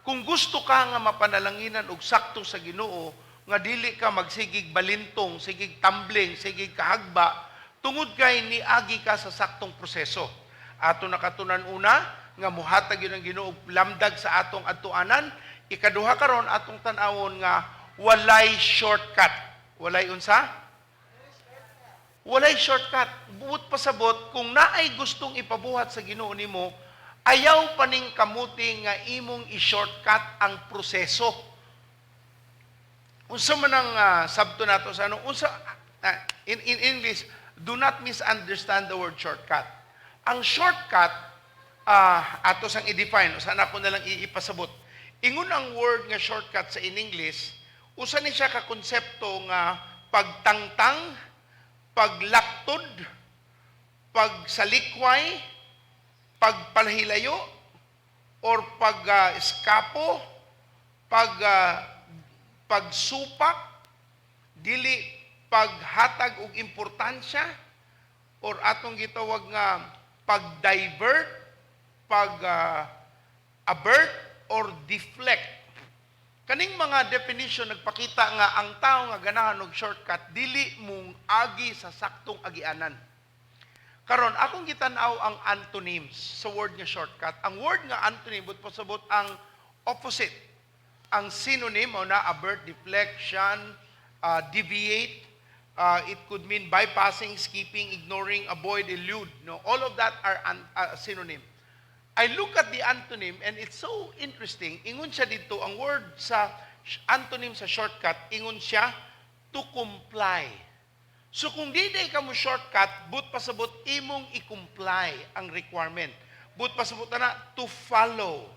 kung gusto ka nga mapanalanginan og sakto sa Ginoo, nga dili ka magsigig balintong, sigig tumbling, sigig kahagba, tungod kay niagi ka sa saktong proseso. Ato nakatunan una nga muhatag yun ang Ginoo lamdag sa atong adtuanan. Ikaduha karon atong tan-awon nga walay shortcut. Walay unsa? Walay shortcut. Buot pasabot, kung naay gustong ipabuhat sa Ginoo nimo, ayaw paning kamuti nga imong i-shortcut ang proseso. Unsa man ang sabto nato sa ano? In English, do not misunderstand the word shortcut. Ang shortcut, ato sang i-define, sana ako nalang iipasabot. Ingon ang word nga shortcut sa in English, usa ni siya ka konsepto nga pagtangtang, paglaktod, pagsalikway, pagpalhilayo, or pag-eskapo, pagsupak, dili paghatag og importansya, or atong gitawag nga pag-divert, pag-avert, or deflect. Kaning mga definition nagpakita nga ang tao nga ganahan og shortcut dili mong agi sa saktong agianan. Karon akong gitan-aw ang antonyms sa word nga shortcut. Ang word nga antonym but pasabot ang opposite. Ang synonym o na avert, deflection, deviate. It could mean bypassing, skipping, ignoring, avoid, elude. No, all of that are synonym. I look at the antonym and it's so interesting. Ingon siya dito, ang word sa antonym sa shortcut, ingon siya, to comply. So kung di ka mo shortcut, but pasabot imong i-comply ang requirement. But pasabot na to follow,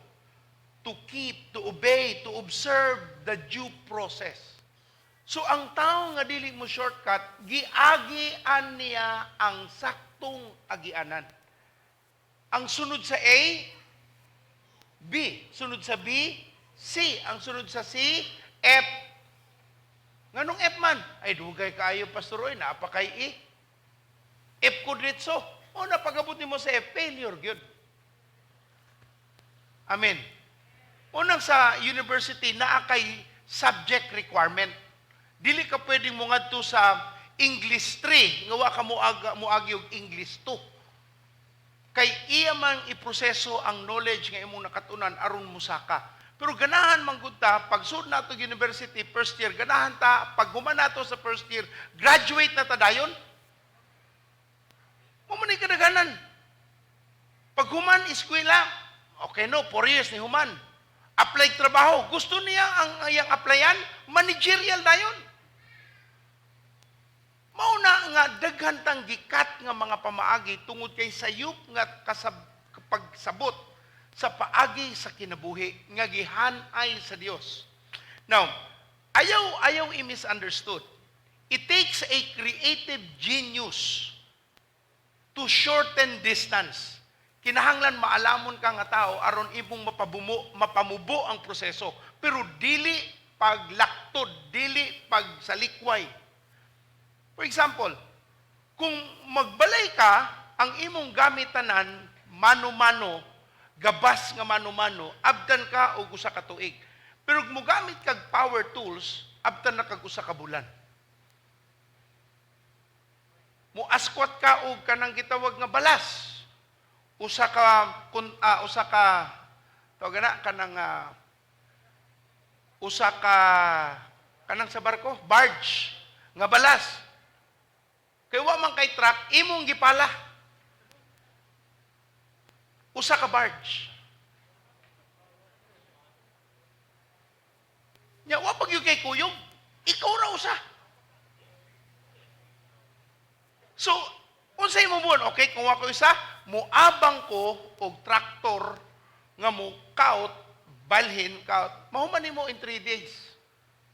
to keep, to obey, to observe the due process. So ang tao nga dili mo shortcut, giagian niya ang saktong agianan. Ang sunod sa A, B. Sunod sa B, C. Ang sunod sa C, F. Nganong F man? Ay, dugay kaayo, Pastor Roy, naapa kay E. F ko dito. O, napagabot mo sa F, failure, good. Amen. Unang sa university, naa kay subject requirement. Dili ka pwedeng mo ngadto sa English 3, ngawa ka muagi og English 2. Kay iya man iproseso ang knowledge nga imong nakatunan aron musaka. Pero ganahan man gud ta pag sud nato university first year, ganahan ta pag human nato sa first year, graduate na ta dayon. Mo man kadaghanan. Pag human eskwela, okay no, 4 years ni human. Apply trabaho, gusto niya ang iyang applyan, managerial dayon. Mauna nga daghan tang gikat nga mga pamaagi tungod kay sayop nga pagsabot sa paagi sa kinabuhi nga gihanay sa Dios. Now, ayaw i-misunderstood. It takes a creative genius to shorten distance. Kinahanglan maalamon ka nga tao aron imong mapamubo ang proseso. Pero dili paglaktod, dili pagsalikway. For example, kung magbalay ka, ang imong gamitanan, mano-mano, gabas nga mano-mano, abdan ka o usa ka tuig. Pero kung mogamit kag power tools, abdan na kag usa ka bulan. Muaskwat ka og kanang gitawag nga balas. Usa ka tawag na kanang usa ka kanang sa barko, barge. nga balas. Kay wa man kay truck, imong gipala. Usa ka barge. Nya wa pag yung kay kuyog, ikaw ra usa. So, unsay mo buon? Okay, kung ako isa, muabang ko og traktor nga mo kaut, balhin kaut. Mahuman nimo in 3 days.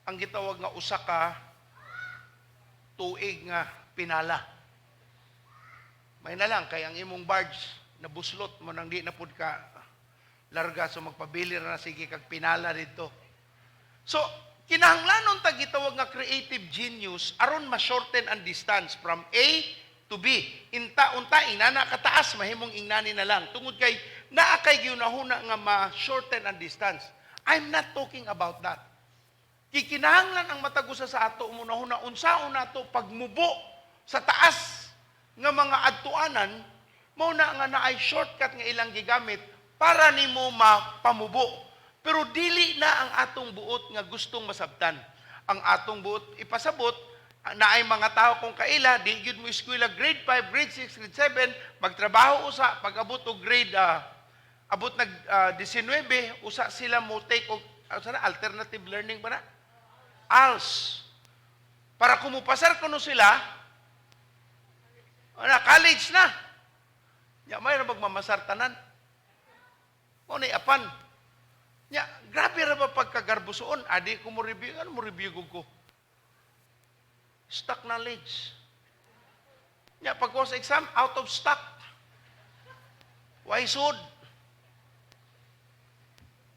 Ang gitawag nga usa ka tuig nga pinala. May na lang kay ang imong barge nabuslot mo nang di na pud ka larga so magpabili ra na sige kag pinala dito. So, kinahanglanon ta gitawag nga creative genius aron ma-shorten ang distance from A to B. Unta inana kataas mahimong ingnani na lang tungod kay naa kay ginahuna nga ma-shorten ang distance. I'm not talking about that. Kikinahanglan ang matagusa sa ato munahuna unsaon nato pagmubo sa taas nga mga adtuanan mao na nga naay shortcut nga ilang gigamit para nimo mapamubo. Pero dili na ang atong buot nga gustong masabtan. Ang atong buot ipasabot na ay mga tao kung kaila, di gyud mo eskwela grade 5, grade 6, grade 7, magtrabaho usa, pag abot og grade, abot nag 19, usa sila mo take og alternative learning ba na? ALS. Para kumupasar kuno sila, college na. Ya, may na magmamasar tanan. O ni apan. Ya, grabe ra ba pagkagarbusoon? Adi ko mo review, ano mo review ko? Stock knowledge. Ya, pag sa exam, out of stock. Why sud?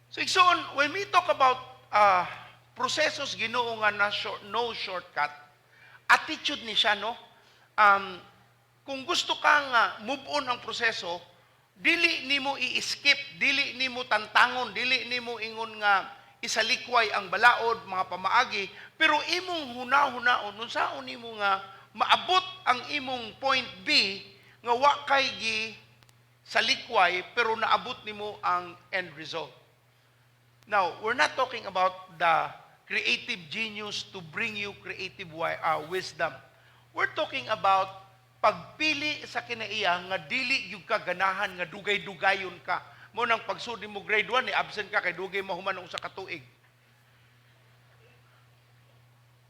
So, igsoon, when we talk about prosesos Ginoo nga na no shortcut, attitude ni siya, no? Kung gusto kang move on ang proseso, dili nimo i-skip, dili nimo tantangon, dili nimo ingon nga isalikway ang balaod, mga pamaagi, pero imong huna-hunaon, unsaon nimo nga maabot ang imong point B nga wa kay gi salikway pero naabot nimo ang end result. Now, we're not talking about the creative genius to bring you creative wisdom. We're talking about pagpili sa kinaiya nga dili yung kaganahan nga dugay-dugayon ka. Mo nang pagsud mo grade 1 ni absent ka kay dugay mahuman sa katuig.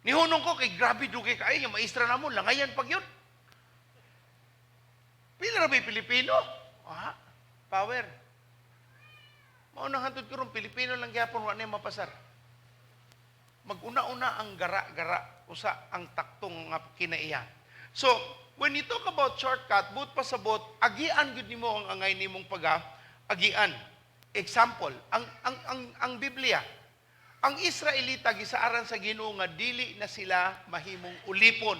Nihunong ko kay grabe dugay ka ay yung maestra namon langayan pag yun. Pila ra ba Pilipino? Power. Mao nang hantud ko ron Pilipino lang gyapon wa na mapasar. Mag-una-una ang gara-gara usa ang taktong nga kinaiya. So, when you talk about shortcut, but pasabot, agian gud nimo ang angay nimong agian. Example, ang Biblia, ang Israelita gisaaran sa Ginoo nga dili na sila mahimong ulipon.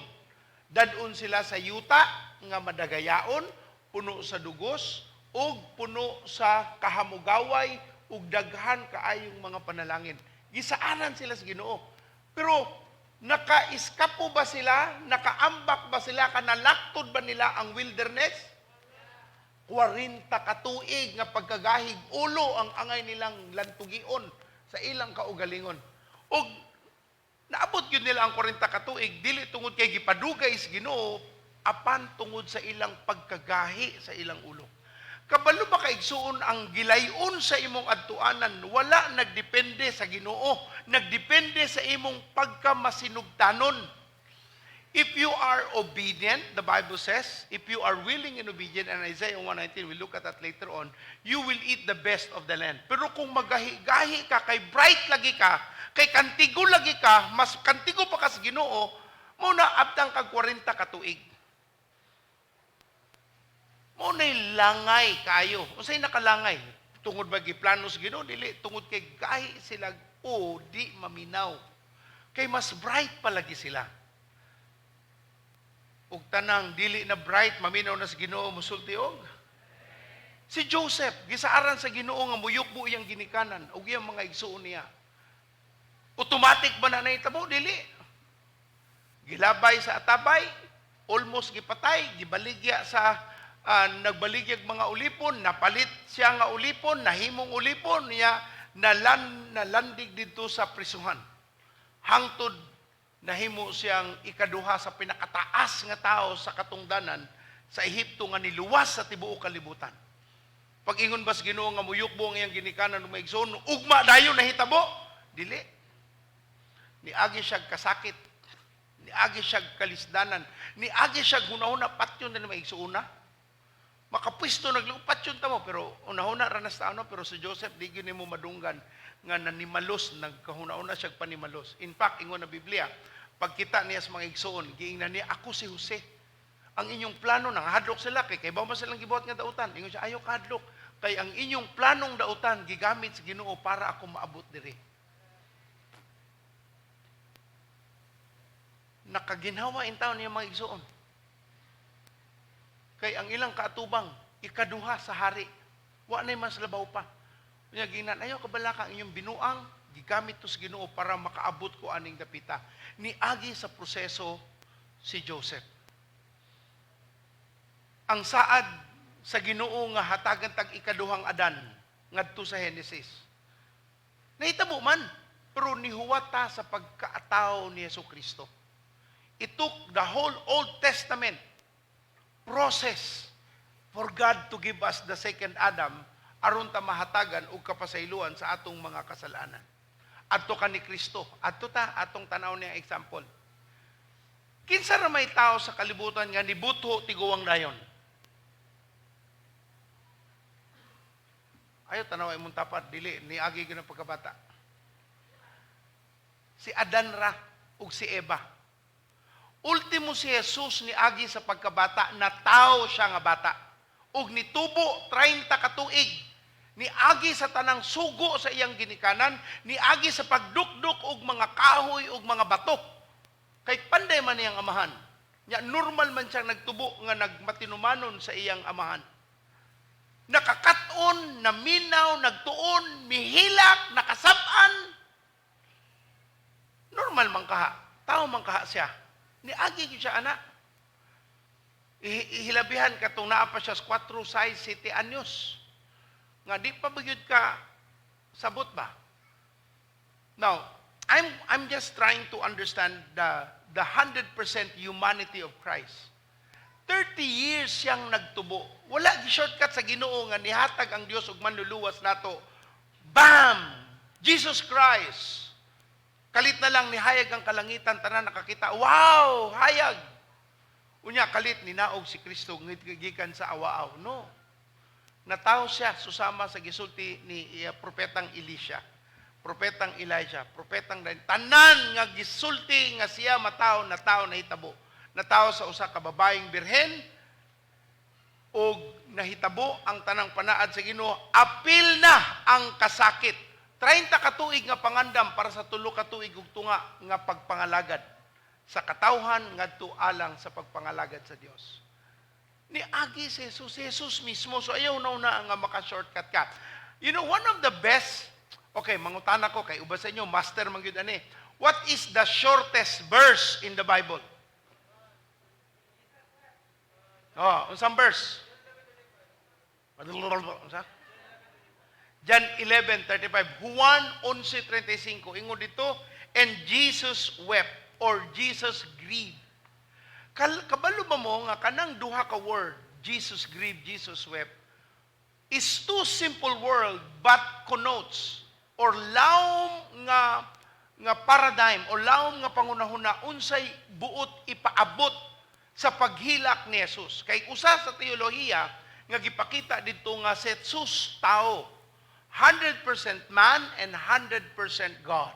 Dadun sila sa yuta nga madagayaon, puno sa dugos, ug puno sa kahamugaway, ug daghan kaayong mga panalangin. Gisaaran sila sa Ginoo. Pero naka-iskapo ba sila? Nakaambak ba sila? Kanalaktod ba nila ang wilderness? 40 katuig nga pagkagahig ulo ang angay nilang lantugion sa ilang kaugalingon. Og naabot yun nila ang 40 katuig, dili tungod kay gipadugay sa Ginoo, apan tungod sa ilang pagkagahi sa ilang ulo. Kabalo ba kaigsuon ang gilayon sa imong adtuanan? Wala nagdepende sa Ginoo, nagdepende sa imong pagkamasinugtanon. If you are obedient, the Bible says, if you are willing and obedient, and Isaiah 1:19, we'll look at that later on, you will eat the best of the land. Pero kung magahi-gahi ka, kay bright lagi ka, kay kantigo lagi ka, mas kantigo pa ka sa Ginoo, muna abtang kag 40 katuig. Muna'y langay kayo. Unsay nakalangay? Tungod ba giplano sa Ginoo? Dili. Tungod kay gahi sila di maminaw. Kay mas bright palagi sila. Ug tanang dili na bright, maminaw na sa Ginoo musulti og. Si Joseph, gisaaran sa Ginoo nga muyukbo iyang ginikanan ug iyang mga igsuon niya. Automatic ba na nahitabo? Dili. Gilabay sa atabay, almost gipatay, gibaligya sa nagbaligyag mga ulipon, napalit siya nga ulipon, nahimong ulipon niya, nalandig dito sa prisuhan. Hangtod nahimo siyang ikaduha sa pinakataas nga tao sa katungdanan sa Ehipto nga niluwas sa tibuok kalibutan. Pag-ingon bas Ginoo nga muyukbo ang iyang ginikanan ng maigsoon, ugma dayon nahitabo, dili. Niagi siya kasakit, niagi siya kalisdanan, niagi siya hunahuna patyon na maigsoona. Makapwisto naglupat yun tamo, pero unahuna ranas taano, pero si Joseph di gyud nimo madunggan nga nanimalos, nagkahuna-una siya panimalos. In fact, ingon na Biblia, pagkita niya sa mga igsoon, giingnan niya, ako si Jose. Ang inyong plano, nanghadlok sila, kay ba man silang gibuhat nga dautan? Ingon siya, ayaw kahadlok. Kay ang inyong planong dautan, gigamit sa Ginoo para ako maabot diri. Nakaginhawa in taon niya mga igsoon. Kay ang ilang kaatubang, ikaduha sa hari. Wa na man sa labaw pa. Kanya ginan, ayaw kabalaka ang inyong binuang, gigamit to sa Ginoo para makaabot ko aning dapita. Niagi sa proseso si Joseph. Ang saad sa Ginoo nga hatagan tag ikaduhang Adan ngadto sa Genesis. Nahitabo man, pero nihuwata sa pagkaataw ni Jesucristo. It took the whole Old Testament process for God to give us the second Adam aron ta mahatagan og kapasayloan sa atong mga kasalanan. Adto ka ni Kristo, adto ta atong tanaw niya example. Kinsa ra may tao sa kalibutan nga nibutho tiguwang dayon? Ayo tanaw imong tapat dili niagi gyud ang pagkabata. Si Adan ra ug si Eva. Ultimo si Jesus niagi sa pagkabata na tao siya nga bata. Ug nitubo 30 ka tuig. Niagi sa tanang sugo sa iyang ginikanan, niagi sa pagdukduk og mga kahoy og mga bato. Kay panday man iyang amahan. Nya normal man siyang nagtubo nga nagmatinumanon sa iyang amahan. Nakakaton, naminaw, nagtuon, mihilak, nakasab-an. Normal man kaha. Tao man kaha siya. Niagi gyud siya anak. Ihilabihan katong naa pa siya sa 4, 6, 7 anyos. Nga di pa bagyod ka sabot ba? Now, I'm just trying to understand the 100% humanity of Christ. 30 years siyang nagtubo. Wala gi shortcut sa Ginoo nga nihatag ang Dios og manluluwas nato. Bam! Jesus Christ. Kalit na lang nihayag ang kalangitan tanan nakakita. Wow, hayag. Unya kalit ninaog si Kristo gikan sa awaaw. No. Natawo siya susama sa gisulti ni propetang Elisha, propetang Elijah, propetang tanan nga gisulti nga siya mataw na tao nahitabo. Natawo sa usa ka babaeng birhen og nahitabo ang tanang panaad sa Ginoo. Apil na ang kasakit. 30 ka tuig nga pangandam para sa 3 ka tuig ug tunga nga pagpangalagad sa katawhan ngadto alang sa pagpangalagad sa Dios. Niagi si Jesus mismo. So ayaw na nga maka-shortcut ka. You know, one of the best, okay, mangutana ko kay uba sa inyo, master man gyud ani. What is the shortest verse in the Bible? Oh, unsang verse? John 11:35, Juan 11:35, ingon dito, and Jesus wept or Jesus grieved. Kabalo ba mo nga kanang duha ka word, Jesus grieved, Jesus wept, is two simple word but connotes or lawom nga paradigm o lawom nga pangunahuna unsay buot ipaabot sa paghilak ni Jesus. Kay usa sa teolohiya nga gipakita dito nga si Jesus tao, 100% man and 100% God.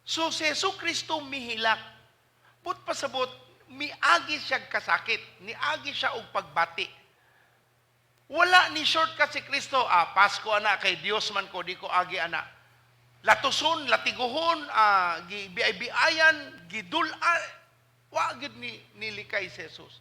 So si Jesucristo mihilak, but pasabot, miagi siya kasakit, niagi siya og pagbati. Wala ni shortcut si Kristo, Pasko ana, kay Dios man ko, di ko agi ana. Latuson, latiguhon, gibiay-biayan, gidula, wagid nilikay si Jesus.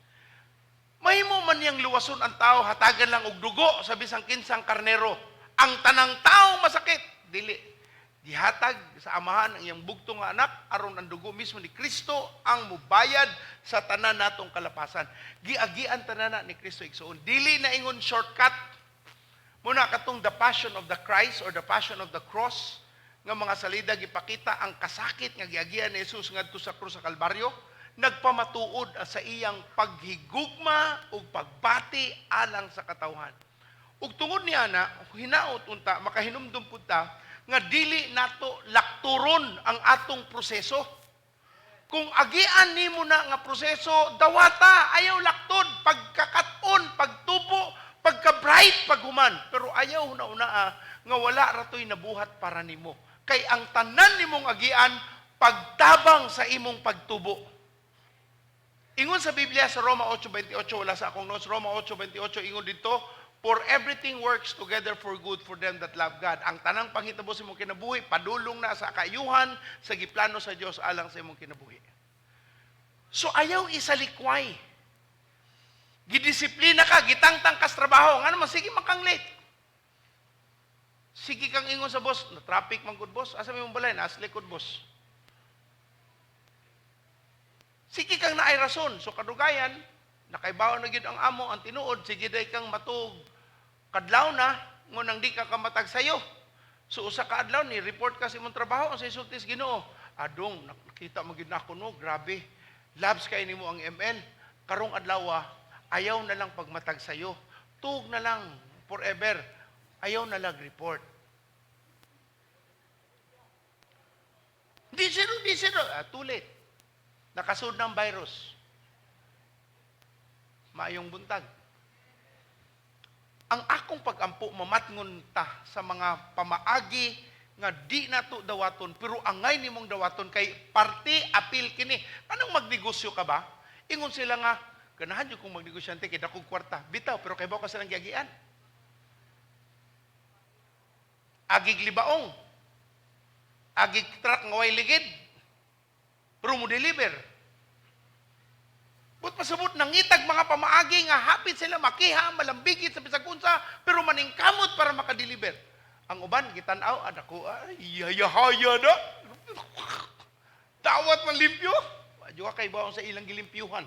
Mahimo man niyang luwason ang tao, hatagan lang og dugo sa bisang kinsang karnero. Ang tanang tao masakit, dili. Gihatag sa amahan ang iyang bugtong nga anak aron ang dugo mismo ni Kristo ang mubayad sa tanan natong kalapasan. Giagian tanan ni Kristo igsoon. Dili na ingon shortcut. Muna katong the passion of the Christ or the passion of the cross nga mga salida gipakita ang kasakit nga giagian ni Jesus ngadto sa krus sa Kalbaryo, nagpamatuod sa iyang paghigugma ug pagbati alang sa katawhan. Ug tungod niya na hinaot unta makahinumdum pud ta nga dili nato lakturon ang atong proseso. Kung agian nimo na nga proseso, dawata, ayaw laktod, pagkakaton, pagtubo, pagka-bright, paghuman. Pero ayaw na nga wala ratoy nabuhat para nimo. Kay ang tanan nimong agian, pagtabang sa imong pagtubo. Ingon sa Biblia sa Roma 8:28, wala sa akong notes, Roma 8:28, ingon dito, for everything works together for good for them that love God. Ang tanang panghitabo sa imong kinabuhi, padulong na sa kaayuhan, sa giplano sa Dios alang sa imong kinabuhi. So ayaw isalikway. Gidisiplina ka, gitangtang kas trabaho. Nga naman, sige makang late. Sige kang ingon sa boss, na traffic man good boss. Asa may mong balay, naas likod boss. Sige kang naay rason. So kadugayan, nakaibaw na gyud ang amo, ang tinuod, sige day kang matug. Kadlaw na, ngunang di ka kamatag sayo. So usa ka adlaw ni report ka sa imong trabaho ang sa isultis Ginoo. Adong nakita mo gid nako no, grabe. Labs kay nimo ang ML. Karong adlaw ayaw na lang pagmatag sayo. Tug na lang forever. Ayaw na lang report. Di zero. Too late. Nakasud ng virus. Maayong buntag. Ang akong pagampo mamatngon ta sa mga pamaagi nga di nato dawaton pero angay nimong dawaton kay parte apil kini. Anong magnegosyo ka ba? Ingon sila nga ganahan jud kong magnegosyante kay dakog kwarta. Bitaw pero kay baw ka silang giagian. Agig libaong. Agig truck nga way ligid. Pero mo deliver. But pasabot nangitag mga pamaagi nga hapit sila makiha, malambigit sa bisag unsa, pero maningkamot para makadeliver. Ang uban gitan-aw adako yaya na. Dawat man limpyo. Adyo kay bawon sa ilang gilimpyuhan.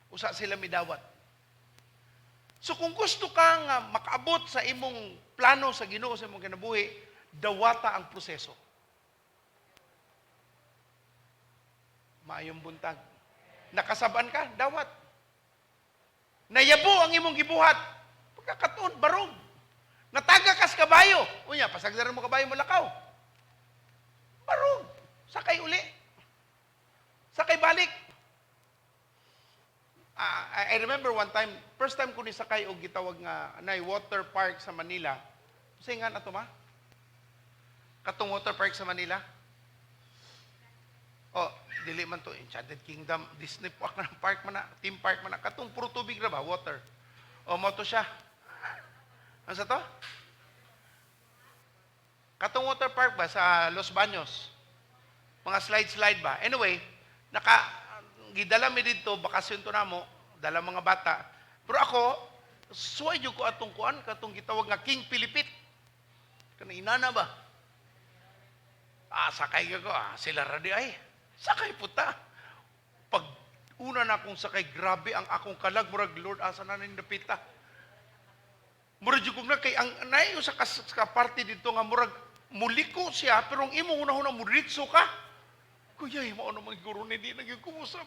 Usa sila midawat. So kung gusto ka nga makaabot sa imong plano sa Ginoo sa imong kinabuhi, dawata ang proseso. Maayong buntag. Nakasaban ka, dawat. Nayabo ang imong gibuhat. Pagkakatuon, barog. Nataga kas kabayo. Unya, pasagdaran mo kabayo mo lakaw. Barog. Sakay uli. Sakay balik. I remember one time, first time ko ni sakay og gitawag nga nay water park sa Manila. Say nga na to ma? Katong water park sa Manila. Oh, dili man to Enchanted Kingdom, Disney Park na park man na, theme park man na. Katong puro tubig ra ba, water. O mo to siya. Ano sa to? Katong water park ba sa Los Baños? Mga slide ba? Anyway, gidala mi dito, bakasyon to namo, dala mga bata. Pero ako, suway ko atong kuan, katong gitawag nga King Pilipit. Kana inana ba? Sakay ko, sila radi ay. Sakay puta. Pag una na akong sakay, grabe ang akong kalag, murag Lord, asa na napita. Murag yung na kay, ang naiyo sa party dito nga, murag muliko siya, pero ang imo una-una muritso ka. Kuya, mo ano mang guro ni di nagkumusap.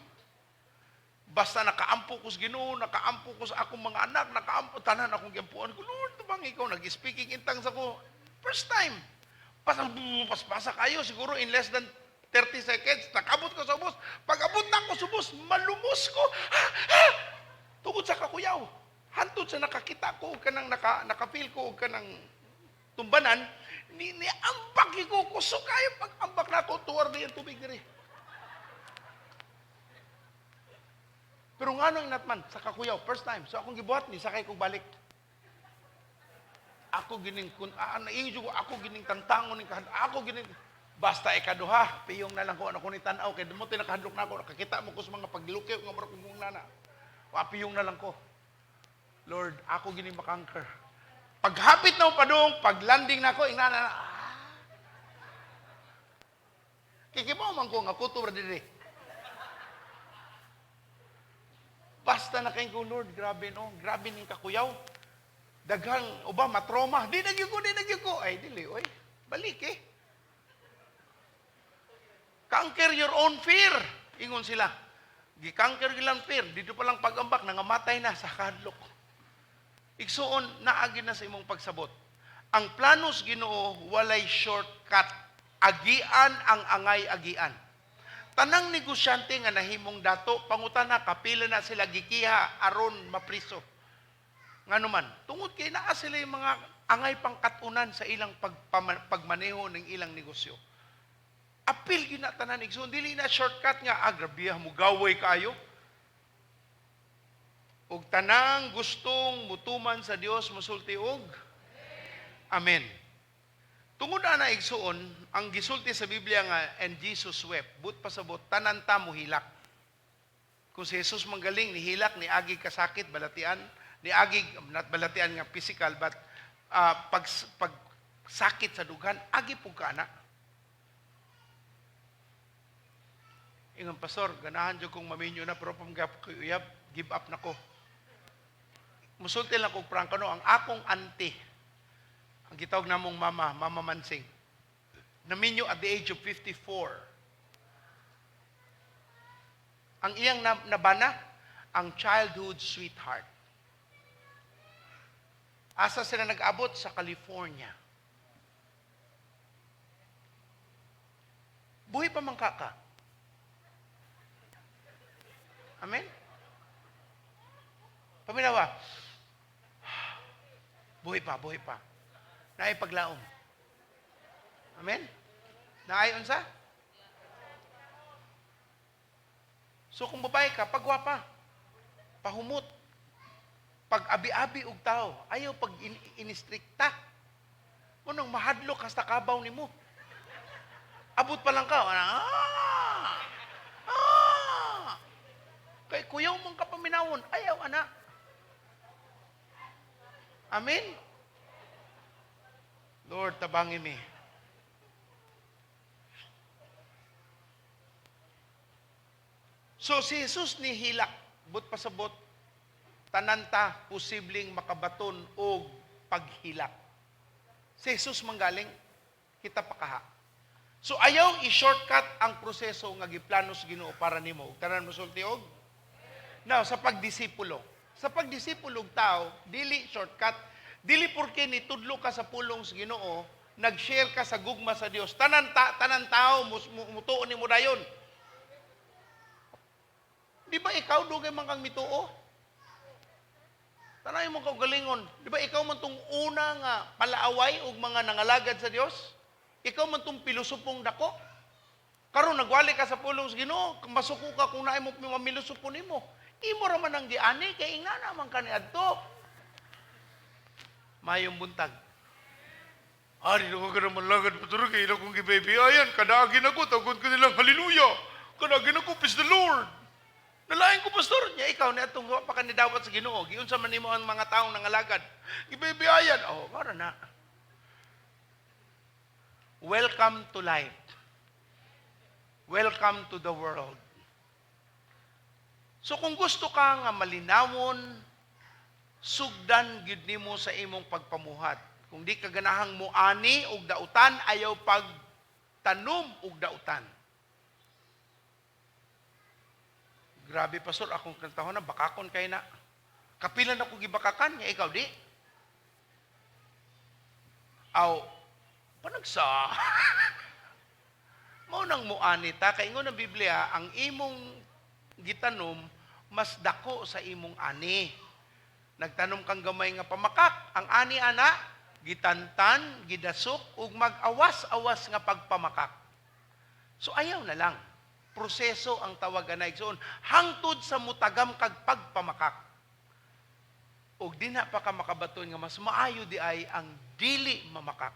Basta nakaampo ko sa Ginoo, nakaampo ko sa akong mga anak, nakaampo, tanan akong giampuan ko, Lord, bang ikaw, nag-speaking in tongues ako. First time. Paspasa kayo, siguro in less than 30 seconds, nakabot ko sa bus. Pag abot na ko sa bus, malumos ko. Tugod sa kakuyaw. Hantod sa nakakita ko, kanang nakafeel ko, kanang tumbanan, niambak ko, kusok kayo, pag ambak na ko, tuwar na yung tubig diri. Pero nga nung inatman, sa kakuyaw, first time. So akong gibuhat ni, sakay kong balik. Ako gining, ako gining tantangon, ako gining, basta ikaduha, piyong na lang ko, ano ko ni tanaw, kaya mo tinakahadlok na ako, nakakita mo ko sa mga paglukip, nga marap kong nana. Piyong na lang ko. Lord, ako gining makangker. Paghapit na pa doon, pag-landing na ako, inana na, kikibaw man ko, nga kuto ra diri. Basta na kayo ko, Lord, grabe no, grabe ning kakuyaw. Daghang, matroma, di nagyuko. Ay, dili, oy. Balik eh. Conquer your own fear. Ingon sila. Gi-conquer gilang fear. Dito pa lang pag-ambak, nangamatay na sa kadlok. Igsuon, naagi na sa imong pagsabot. Ang planos Ginoo, walay shortcut. Agian ang angay-agian. Tanang negosyante nga nahimong dato, pangutana, kapila na sila gikiha, aron mapriso. Nga naman, tungod kay naa sila yung mga angay pangkatunan sa ilang pagmaneho ng ilang negosyo. Apil ginatanan igsoon, dili na shortcut nga, grabe mo gaway kayo. Ug tanang gustong mutuman sa Dios musulti og amen. Tungod na igsoon, ang gisulti sa Biblia nga, and Jesus wept, but pasabot, tanan ta mo hilak. Kung si Jesus manggaling, nihilak, niagi kasakit, balatian, niagi, not balatian nga physical, but pag sakit sa dughan, agi po ka na. Ingon, pastor, ganahan dyan kong maminyo na, pero pamgap ko uyab, give up na ko. Musulti lang kong prangka, no, ang akong auntie, ang gitawag namong Mama Mansing, naminyo at the age of 54. Ang iyang nabana, ang childhood sweetheart. Asa sila nag-abot? Sa California. Buhay pa man ka. Amen? Paminawa. Buhay pa. Naay paglaom. Amen? Naayon sa? So kung babae ka, pagwapa, pahumot, pag abi-abi og tao, ayaw pag inistrikta. Unang mahadlok hasta kabaw nimo. Abot pa lang ka, kay kuyaw mong kapaminawon, ayaw anak. Amen? Lord, tabangi mi. So si Jesus ni hilak, but pasabot, tananta posibleng makabaton o paghilak. Si Jesus manggaling, kita pakaha. So ayaw i-shortcut ang proseso nga giplanos Ginoo para nimo. Tanan mo sulti og? Now, sa pagdisipulo. Sa pagdisipulo tao, dili shortcut. Dili porke nitudlo ka sa pulong sa Ginoo, nag-share ka sa gugma sa Dios. Tanan tao mutuo nimo dayon. Di ba ikaw dugay man kang mituo? Tanay mo kaugalingon. Di ba ikaw man tong una nga palaaway og mga nangalagad sa Dios? Ikaw man tong pilosopong dako? Karon nagwali ka sa pulong sa Ginoo, masuko ka kung naay mo mamilusopon nimo. Imo ra man ang giani kay ingna naman kaniadto. Mayong buntag. Ari na ko ka naman lagad paturo kay ina kong gibaby. Ayan, kadaagin ako, tagod ko nilang hallelujah. Kadaagin ako, praise the Lord. Nalain ko, pastor, niya ikaw na itong pa ka nidawat sa Ginoo. Giunsa man nimo ang mga taong nangalagad. Gibaby, ayan. Oh, para na. Welcome to life. Welcome to the world. So kung gusto ka nga malinawon, sugdan gid nimo sa imong pagpamuhat. Kung di ka ganahang muani og dautan, ayaw pagtanom og dautan. Grabe pastor, akong kantahon na bakakon kay na. Kapilan ako gibakakan niya, ikaw di. Aw, panagsa. Mao nang muani ta kay ingon ang Biblia, ang imong gitanom mas dako sa imong ani. Nagtanom kang gamay nga pamakak, ang ani ana gitantan, gidasok ug mag-awas-awas nga pagpamakak. So ayaw na lang. Proseso ang tawagan na igsoon. Hangtod sa mutagam kag pagpamakak. Ug dinha pa ka makabaton nga mas maayo di ay ang dili mamakak.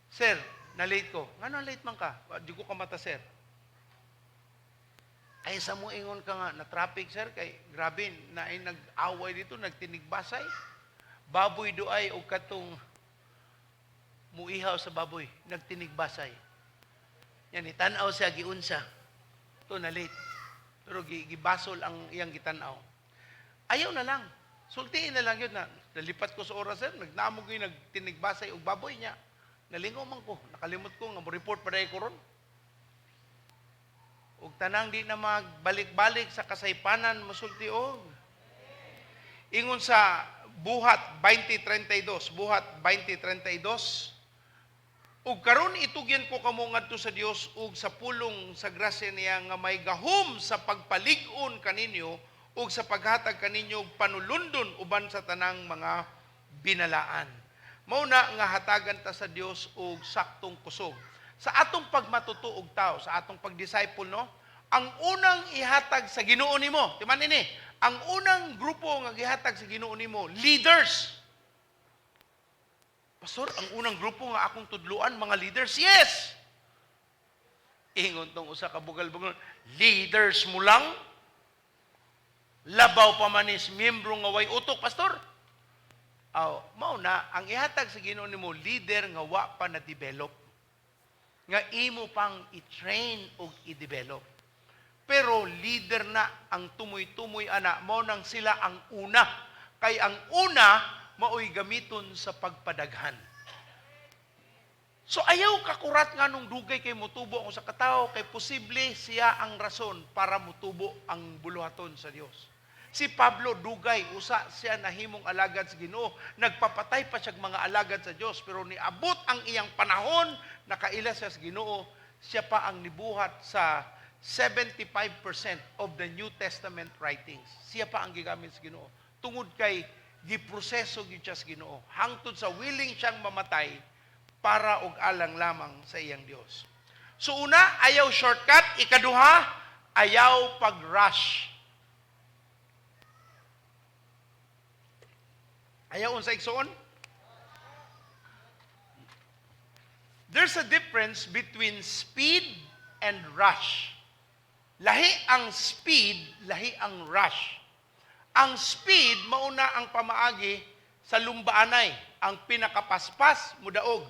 Sir, na-late ko. Ngano late man ka? Di ko kamata, sir. Ay, sa mo ingon ka nga, na-traffic, sir, kay grabe, na ay nag-away dito, nagtinigbasay. Baboy doay o katong muihaw sa baboy, nagtinigbasay. Yan, itanaw siya, giunsa. Ito, na-late. Pero gibasol ang iyang gitanaw. Ayaw na lang. Sultiin na lang yun na, Nalipat ko sa oras, sir. Nagnamog ko yung nagtinigbasay og baboy niya. Nalingaw man ko. Nakalimot ko nga report pa dahil ko ron. Ug tanang di na magbalik-balik sa kasaypanan musulti og. Ingon sa Buhat 20:32, Buhat 20:32. Ug karon itugyan ko kamo ngadto sa Dios ug sa pulong sa grasya niya nga may gahom sa pagpalig-on kaninyo ug sa paghatag kaninyo og panulundon uban sa tanang mga binalaan. Mao na nga hatagan ta sa Dios og saktong kusog. Sa atong pagmatutuog tao, sa atong pagdisciple, no? Ang unang ihatag sa Ginoo nimo, timan ini, ang unang grupo nga gihatag sa Ginoo nimo, leaders. Pastor, ang unang grupo nga akong tudluan, mga leaders, yes! Ingon tong usa ka bugal-bugal, leaders mo lang? Labaw pa man is miyembro nga way utok, pastor? Mao na, ang ihatag sa Ginoo nimo, leader nga wa pa na-develop. Nga imo pang i-train o i-develop. Pero leader na ang tumoy-tumoy ana, mao nang sila ang una. Kay ang una, maoy gamiton sa pagpadaghan. So ayaw kakurat nga nung dugay kay mutubo ako sa katao, kay posible siya ang rason para mutubo ang buluhaton sa Dios. Si Pablo dugay, usa siya nahimong alagad sa Ginoo, nagpapatay pa siya mga alagad sa Dios, pero niabot ang iyang panahon, nakaila siya sa Ginoo, siya pa ang nibuhat sa 75% of the New Testament writings. Siya pa ang gigamit sa Ginoo. Tungod kay giproseso gyud siya sa Ginoo, hangtod sa willing siyang mamatay para og alang lamang sa iyang Dios. So una, ayaw shortcut. Ikaduha, ayaw pag-rush. Ayaw unsa igsoon? There's a difference between speed and rush. Lahi ang speed, lahi ang rush. Ang speed, mauna ang pamaagi sa lumbaanay. Ang pinakapaspas, mudaog.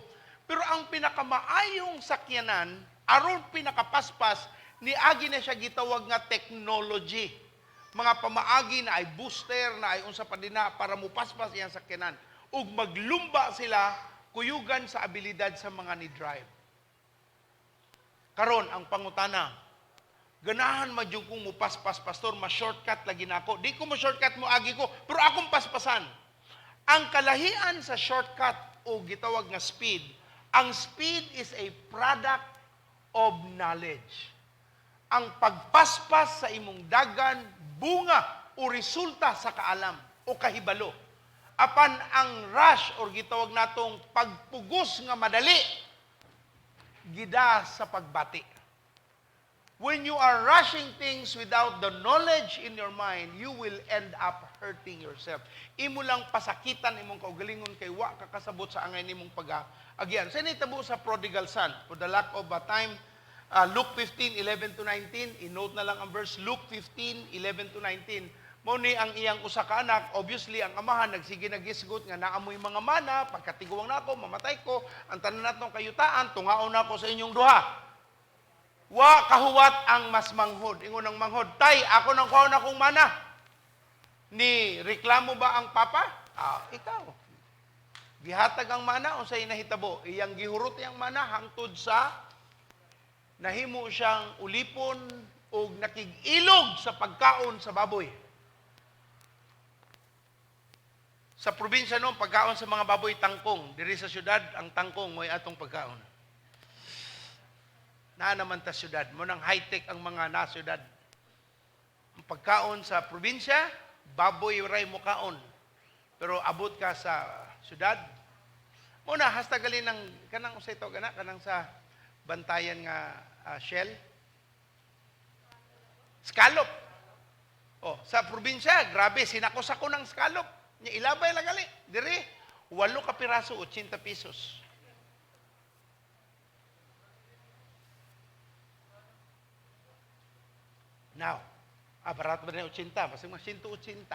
Pero ang pinakamaayong sakyanan, aron pinakapaspas, niagi na siya gitawag nga technology. Mga pamaagi na ay booster, na ay unsa pa din na para mupaspas iyang sakyanan. Ug maglumba sila, kuyugan sa abilidad sa mga ni drive. Karon ang pangutana, ganahan madyong kong mupaspas, pastor, ma-shortcut lagi na ako. Di ko ma-shortcut mo agi ko, pero akong paspasan. Ang kalahian sa shortcut o gitawag nga speed, ang speed is a product of knowledge. Ang pagpaspas sa imong dagan, bunga o resulta sa kaalam o kahibalo. Apan ang rush o gitawag natong pagpugos nga madali, gida sa pagbati. When you are rushing things without the knowledge in your mind, you will end up hurting yourself. Imo lang pasakitan imong kaugalingon kay wa ka kasabot sa angay nimong pag-agian. Sa nitabo sa prodigal son, for the lack of time, Luke 15:11-19, i-note na lang ang verse, Luke 15:11-19. Mao ni ang iyang usa ka anak, obviously ang amahan nagsige nagisgot nga naamoy mga mana, pagkatiguang nako, mamatay ko, ang tanan natong kayutaan, tungaon nako sa inyong duha. Wa kahuwat ang mas manghod. Ingon ang manghod, tay, ako nang kuhaon akong mana. Ni reklamo ba ang papa? Ikaw. Gihatag ang mana, unsay nahitabo. Iyang gihurot iyang mana hangtod sa nahimo siyang ulipon o nakig-ilog sa pagkaon sa baboy. Sa probinsya noon, pagkaon sa mga baboy tangkong. Diri sa syudad, ang tangkong mo'y atong pagkaon. Na naman ta syudad. Munang high-tech ang mga nasyudad. Ang pagkaon sa probinsya, baboy ray mo kaon. Pero abot ka sa syudad, muna hasta gali ng kanang usay to gana kanang sa bantayan nga shell. Scallop. Sa probinsya, grabe sinakos ako ng scallop. Nya ilabay lang gali. Diri 8 ka piraso, 80 pesos. Now, barato ba na 80? Basta mga 180.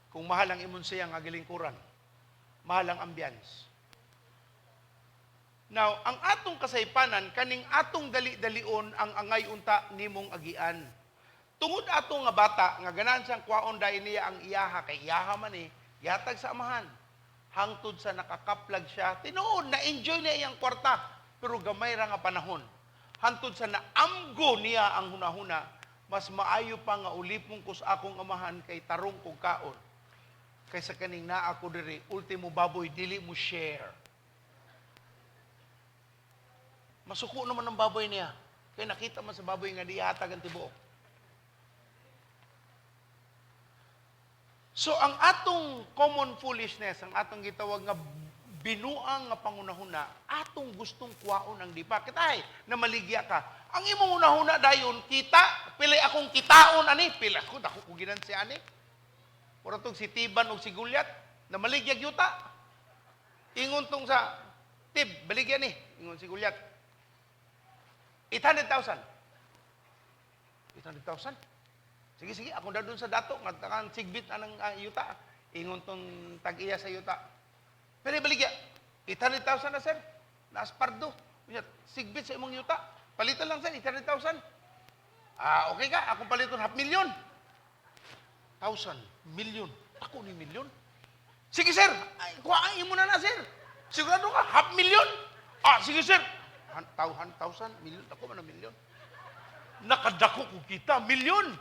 Kung mahal ang imon siya nga gilingkuran, mahal ang ambience. Now, ang atong kasaypanan, kaning atong dali-dalion ang angay unta nimong agian. Tungod atong nga bata, nga ganahan siyang kwaon dahil niya ang iyaha, kay iyaha man Yatag sa amahan. Hangtod sa nakakaplag siya. Tinuod, na-enjoy niya iyang kwarta. Pero gamay ra nga panahon. Hangtod sa naamgo niya ang hunahuna, mas maayo pa nga ulipong ko sa akong amahan kay tarong kong kaon. Kaysa kaning naa ako diri, ultimo baboy, dili mo share. Masuko naman ang baboy niya. Kaya nakita man sa baboy nga dihatag ang tibuok. So, ang atong common foolishness, ang atong gitawag nga binuang nga pangunahuna, atong gustong kuwaon ang dipa. Kitay, na maligya ka. Ang imong unahuna dayon, kita, pilay akong kitaon, ani, pilay ako, dako ko ginansi, ani. Mura tong si Tiban o si Gulyat, na maligyag yuta. Ingon tong sa, Tib, baligyan ni, ingon si Gulyat. 800,000. 800,000? Sige, ako na doon sa dato, nga takang sigbit anang yuta. Ingon tong tag-iya sa yuta. Pero baligya, 800,000 na sir. Naaspardo. Sigbit sa imong yuta. Palitan lang sir, 800,000. Okay ka, akong palitan 500,000. 1,000, million. Ako ni million. Sige sir, kuhaan mo na sir. Sigurado ka, 500,000. Sige sir. 1,000, million. Ako man na million. Nakadako ko kita, million.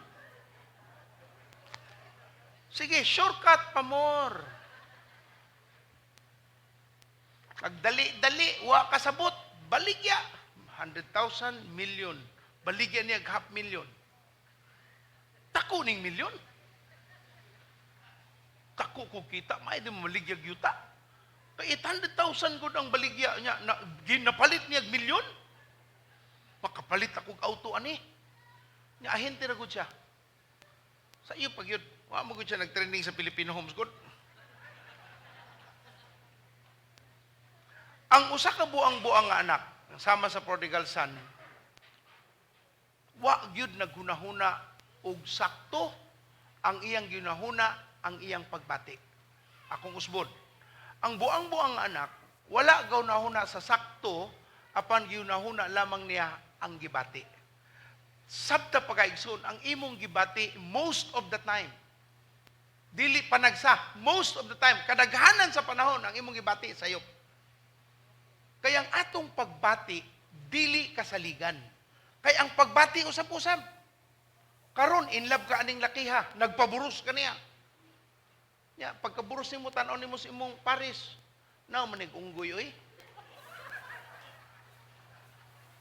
Sige, shortcut pa more. Nagdali-dali, wa kasabot, baligya. 100,000, million. Baligya niya 500,000. Tako ning million. Tako ko kita, may di mo maligyag yuta. Kaya 800,000 ko ang baligya niya, ginapalit niya million. Makapalit ako auto ani. Niya ahente na gud siya. Sa iyo pag yun, wa mo gud siya nag-training sa Filipino Homes Good. Ang usa ka buang-buang nga anak, sama sa prodigal son, wa gyud naghunahuna og sakto ang iyang ginahuna, ang iyang pagbati. Akong usbod. Ang buang-buang nga anak, wala gaw nahuna sa sakto apan ginahuna lamang niya ang gibati. Sabta pagaigsoon, ang imong gibati most of the time. Dili panagsa, most of the time. Kadaghanan sa panahon ang imong gibati sayop. Kaya ang atong pagbati, dili kasaligan. Kaya ang pagbati usap-usap. Karon in love ka aning lakiha, nagpaburos ka niya. Ya, pagkaburos nimo tan-aw nimo sa imong paris, na manig unggoy oy.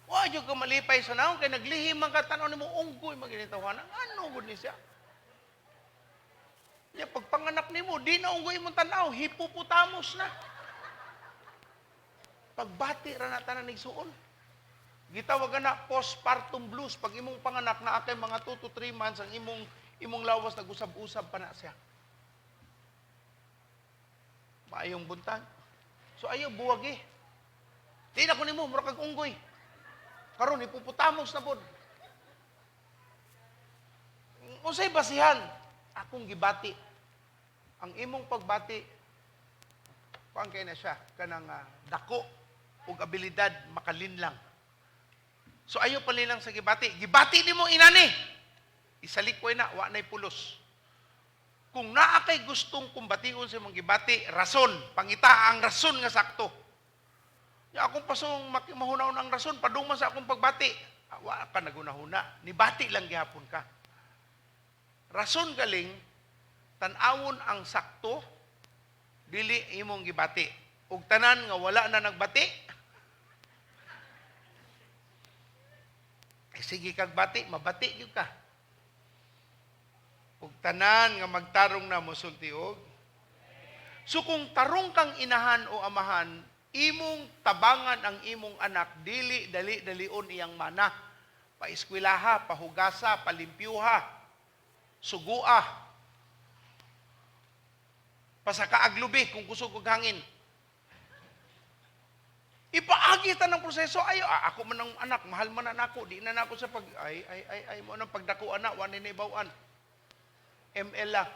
Wa jud ka malipay sa naon kay naglihim man ka tan-aw nimo unggoy maginitawanan. Ano gud ni siya? Ya pagpanganak nimo, di na unggoy imong tan-aw, hippopotamus na. Pagbati ra na tanan igsuon. Gitawag na postpartum blues. Pag imong panganak na akay mga 2 to 3 months ang imong lawas nag-usab-usab pa na siya. Maayong buntag. So ayaw buwag eh. Di na ko nimo mura kag unggoy. Karon ipuputamos na pod. Unsay basihan? Akong gibati. Ang imong pagbati kuan kay na siya kanang dako ug abilidad makalinlang. So ayo palilang sa gibati. Gibati nimo inani. Isalikoy na wa nay pulos. Kung naa kay gustong kumbation sa imong gibati, rason, pangita ang rason nga sakto. Ya akong pasong mahunaon ang rason padung sa akong pagbati. Wa ka nagunahuna, nibati lang gihapon ka. Rason galing tan-awon ang sakto dili imong gibati. Ug tanan nga wala na nagbati, sige kag bati, mabati gyud ka. Ug tanan nga magtarong na mosulti og. So kung tarong kang inahan o amahan, imong tabangan ang imong anak, dili dali-dalion iyang mana. Paeskwilaha, pahugasa, palimpyuha, sugua, pasakaaglubi kung kusog og hangin. Ipaagi ta ng proseso. Ako man ang anak, mahal man na ako, di na ako sa pag, mo nang pagdako anak, wala na ibawaan. ML lang.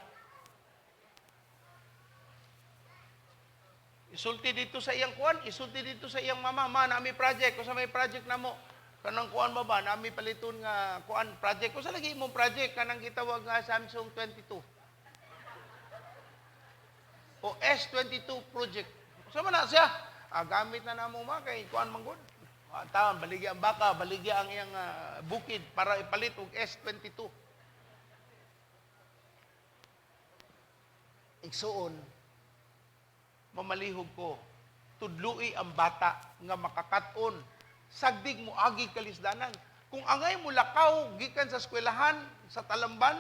Isulti dito sa iyang kuan, isulti dito sa iyang mama, nami project, kung sa may project na mo, kanang kuan ba ba, nami paliton nga kuan project, kung sa lagi mong project, kanang gitawag nga Samsung 22. O S22 project. Sama na siya. Gamit na namo mga kay kuan manggod. Taon, baligya ang baka, baligya ang iyang bukid para ipalit og S22. Igsuon, mamalihog ko, tudlui ang bata nga makakaton, sagdig mo agi kalisdanan. Kung angay mo lakaw, gikan sa eskwelahan, sa talamban,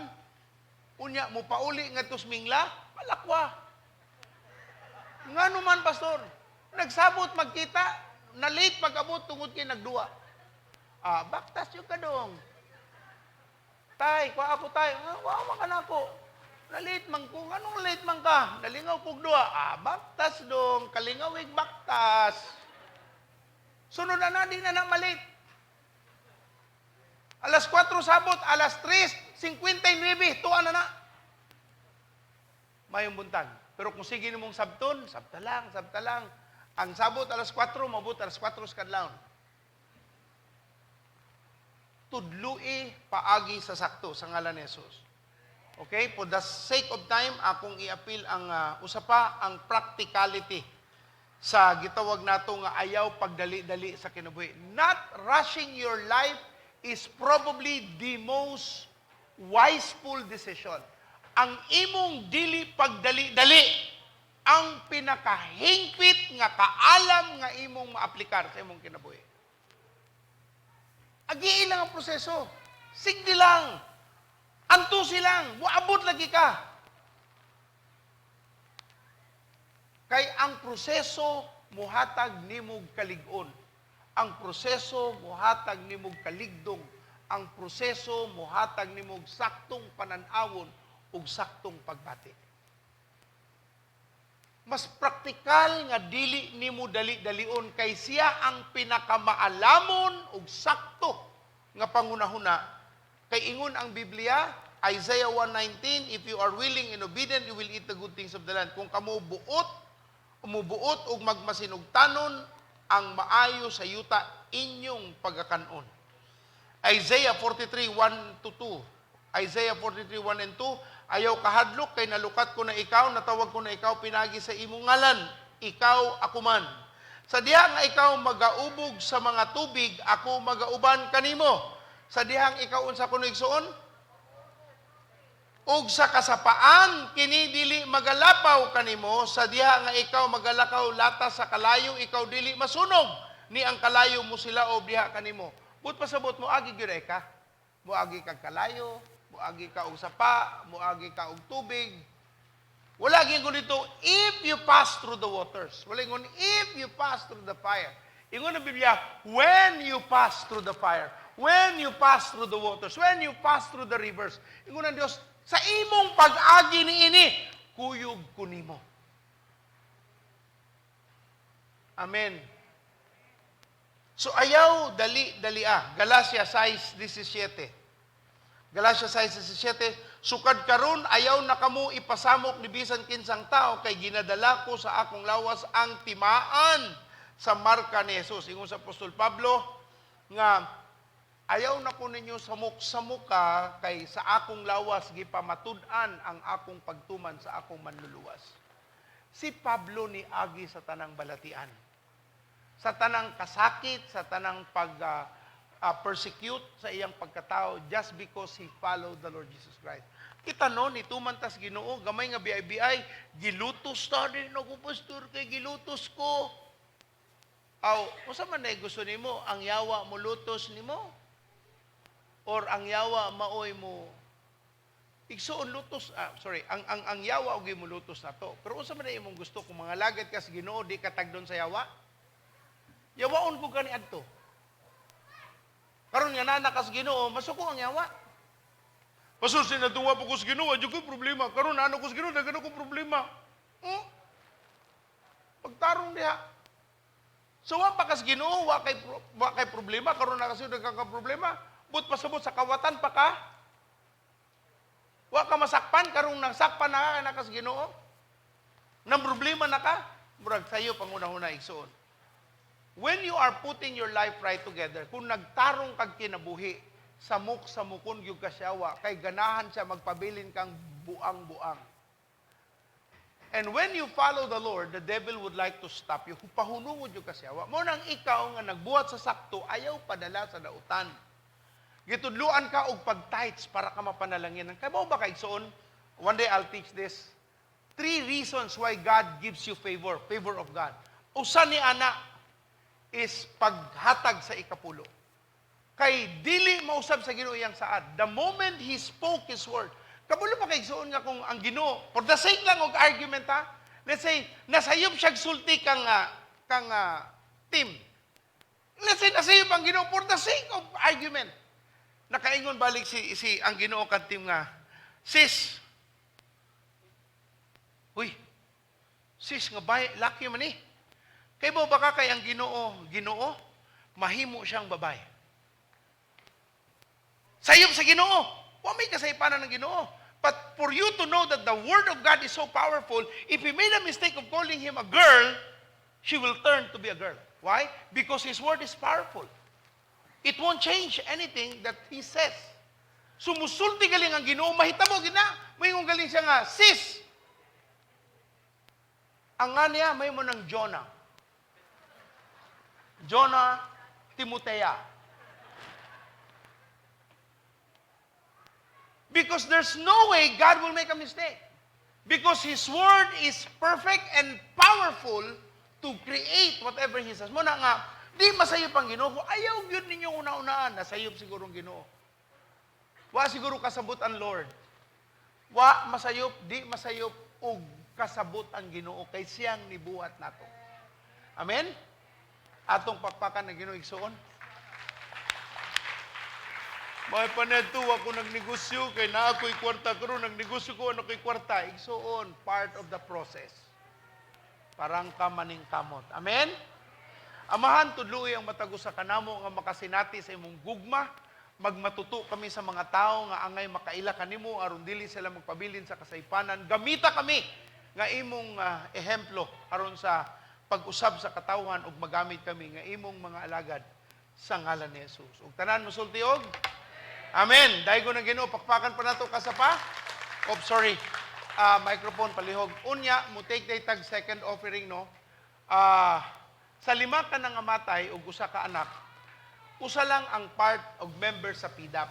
unya mo pauli nga tusmingla, malakwa. Nga naman, pastor, nagsabot magkita, na late pag-abot tungod kay nagduwa. Baktas yung kadong. Tay, kwa ako tay. Wawa ka na ako. Na late man ko. Anong late man ka? Nalingaw kong duwa. Baktas dong. Kalingawig baktas. Sunod na di na malit. Alas 4 sabot, alas 3:59, tuwa na. Mayong buntag. Pero kung sige mong sabton, sabta lang. Ang sabot alas 4, mabot alas 4 sa kadlawon. Tudlui paagi sa sakto sa ngalan ni Jesus. Okay? For the sake of time, akong i-appeal ang usapa ang practicality sa gitawag nato nga ayaw pagdali-dali sa kinabuhi. Not rushing your life is probably the most wiseful decision. Ang imong dili pagdali-dali ang pinakahingpit nga kaalam nga imong maaplikar sa imong kinabuhi. Agi lang ang proseso. Sigdi lang. Antusi lang. Muabot lagi ka. Kay ang proseso muhatag nimog kalig-on. Ang proseso muhatag nimog kaligdong. Ang proseso muhatag nimog saktong pananawon ug saktong pagbati. Mas praktikal nga dili nimo dali-dalion kay siya ang pinakamaalamon ug sakto nga pangunahuna. Kay ingon ang Biblia, Isaiah 1:19, if you are willing and obedient, you will eat the good things of the land. Kung kamo umubuot ug magmasinugtanon ang maayo sa yuta inyong pagakanon. Isaiah 43:1-2. Isaiah 43:1 and 2, ayaw kahadlok kay nalukat ko na ikaw, natawag ko na ikaw pinagi sa imong ngalan, ikaw ako man. Sa diha nga ikaw magaubog sa mga tubig, ako magauban kanimo. Sa dihang ikaw unsa kuno igsuon? Ug sa kasapaan kini dili magalapaw kanimo, sa diha nga ikaw magalakaw latas sa kalayo, ikaw dili masunog ni ang kalayo mo sila o diha kanimo. But pasabot mo agi gyud ka. Moagi kag kalayo, moagi ka og sapa, moagi ka og tubig. Wala gyud dito if you pass through the waters. Wala gyud if you pass through the fire. Ingon ang Biblia, when you pass through the fire, when you pass through the waters, when you pass through the rivers. Ingon ang Dios, sa imong pag-agi niini, kuyog ko nimo. Amen. So ayaw dali-dali Galacia 6:17. Galacia 6:17, sukad karon ayaw na kamo ipasamok ni bisan kinsang tao kay ginadala ko sa akong lawas ang timaan sa marka ni Jesus. Ingon sa Apostol Pablo nga ayaw na ko ninyo samok-samuka kay sa akong lawas gipamatud-an ang akong pagtuman sa akong manluluwas. Si Pablo ni agi sa tanang balatian. Sa tanang kasakit, sa tanang persecute sa iyang pagkatao just because he followed the Lord Jesus Christ. Kita no, nituman tas Ginoo, gamay nga biay-biay, gilutos ta din ako, pastor, kay gilutos ko. Usa man na gusto nimo, ang yawa mo lutos nimo? Or ang yawa maoy mo igsuon lutos, ang yawa og mo lutos nato. Pero usa man na imong gusto kung mga lagad ka sa Ginoo, di ka tagdon sa yawa? Yawaon ko kani adto. Karon nga nana kas Ginoo, masuko ang yawa. Pastor, sinatuwa po ko sa Ginoo, adyo ko problema. Karon ano ko sa Ginoo, daghan ko problema. Pagtarong diha. So wa pa kas Ginoo, wa kay problema, karon na kasi daghan ka problema. But pasabot sa kawatan pa ka. Wa ka masakpan, karon nagsakpan na kas Ginoo. Nang problema na ka, murag sayo pangunahuna igsuon. When you are putting your life right together, kung nagtarong kag kinabuhi, samok-samukon yung kasyawa, kay ganahan siya magpabilin kang buang-buang. And when you follow the Lord, the devil would like to stop you. Pahunungod yung kasyawa. Mo nang ikaw nga nagbuhat sa sakto, ayaw padala sa dautan. Gitudluan ka og pag-tights para ka mapanalangin. Kaya mo ba kaigsoon? One day I'll teach this. 3 reasons why God gives you favor. Favor of God. Usa ni ana is paghatag sa ikapulo. Kay dili mausab sa Ginoo iyang saad. The moment He spoke His word, kabulo pa kay igsoon nga kung ang Ginoo, for the sake lang og argument ha, let's say, nasayop siya sulti kang team. Let's say, nasayop ang Ginoo for the sake of argument. Nakaingon balik si ang Ginoo kan team nga, sis, huy, sis nga bay, laki man eh. Kay mo baka kay ang Ginoo, mahimo siyang babae. Sayop sa Ginoo. Wa may kasaypanan ng Ginoo. But for you to know that the Word of God is so powerful, if He made a mistake of calling him a girl, she will turn to be a girl. Why? Because His Word is powerful. It won't change anything that He says. Sumusulti galing ang Ginoo, mahitabo gina. May galing siya nga, sis, ang nga niya, may mo ng Jonah. Jonah, Timotea. Because there's no way God will make a mistake. Because His Word is perfect and powerful to create whatever He says. Muna nga, di masayop ang Ginoo. Ayaw yun ninyo una-unaan. Nasayop siguro ang Ginoo. Wa siguro kasabot ang Lord. Wa masayop, di masayop, ug kasabot ang Ginoo kay siyang nibuhat nato. Amen? Atong pakpakan ng Ginoo igsoon. May panadto ako nagnegosyo kay na ako'y kwarta karon nagnegosyo ko ano ko'y kwarta igsoon, part of the process. Parang kamaning kamot. Amen? Amahan tudloy ang matago sa kanamo nga makasinati sa imong gugma, magmatuto kami sa mga tao nga angay makaila kanimo aron dili sila magpabilin sa kasaypanan. Gamita kami nga imong ehemplo aron sa pag-usab sa katawhan ug magamit kami nga imong mga alagad sa ngalan ni Jesus. Ug tanan mosulti og amen. Daigo ng Ginoo, pakpakan pa nato kasapa. Oh, sorry. Microphone palihog. Unya, mo take day tag second offering, no? Sa 5 ka nang amatay ug usa ka anak, usa lang ang part of member sa PDAP.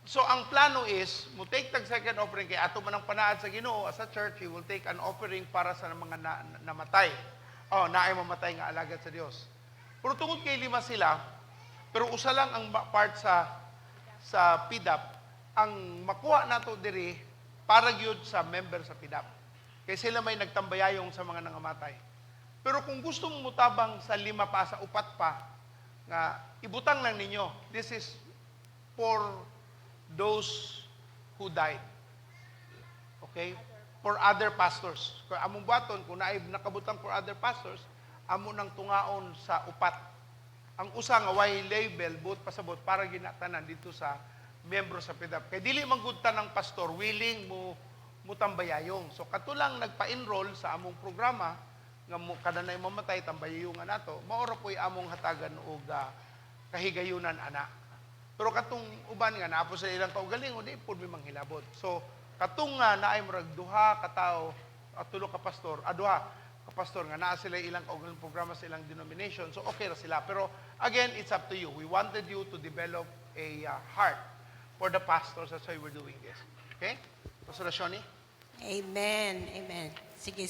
So, ang plano is, mo take tag second offering kay ato man ang panaad sa Ginoo as a church, we will take an offering para sa mga namatay. Naay mamatay nga alagad sa Dios. Pero tungod kay 5 sila, pero usa lang ang part sa PDAP, ang makuha nato diri para gyud sa member sa PDAP. Kay sila may nagtambayayong sa mga nangamatay. Pero kung gusto mo mutabang sa 5 pa, sa 4 pa, nga ibutang lang ninyo, this is for those who died. Okay? For other pastors. Kung among buhaton, kung naay nakabutang for other pastors, amo nang tungaon sa 4. Ang usa nga way label, buot pasabot, para ginatanan dito sa membro sa PDAP. Kay dili manggudta ng pastor, willing mo tambayayong. So katulang nagpa-enroll sa among programa, nga kada na mamatay, tambayayong nato, maora po'y among hatagan og kahigayunan ana. Pero katong uban nga naapo sa ilang kaugaling di pud mi manghilabot. So katong naay murag duha ka tawo at tulo ka pastor, duha ka pastor nga naa sila ilang kaugaling programa sa ilang denomination. So okay ra sila. Pero again, it's up to you. We wanted you to develop a heart for the pastors. That's why we're doing this. Okay? Pastor Shoni? Amen. Amen. Sige.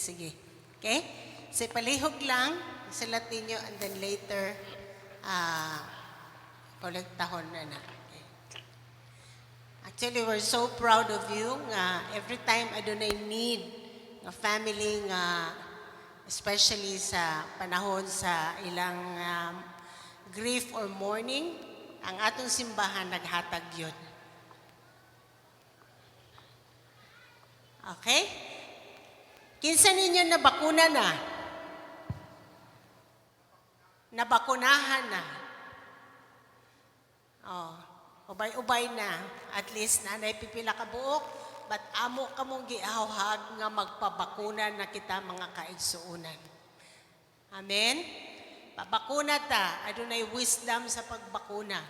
Okay? So, palihog lang. Salat ninyo and then later, kolektahon na. Okay. Actually, we're so proud of you. Every time I don't need a family especially sa panahon sa ilang grief or mourning, ang atong simbahan naghatag yun. Okay? Kinsa ninyo na bakuna na? Nabakunahan na. Ubay-ubay na. At least nanay pipila ka buok, but amo kamong giahawhag nga magpabakuna na kita mga kaigsuunan. Amen? Pabakuna ta. Adunay wisdom sa pagbakuna.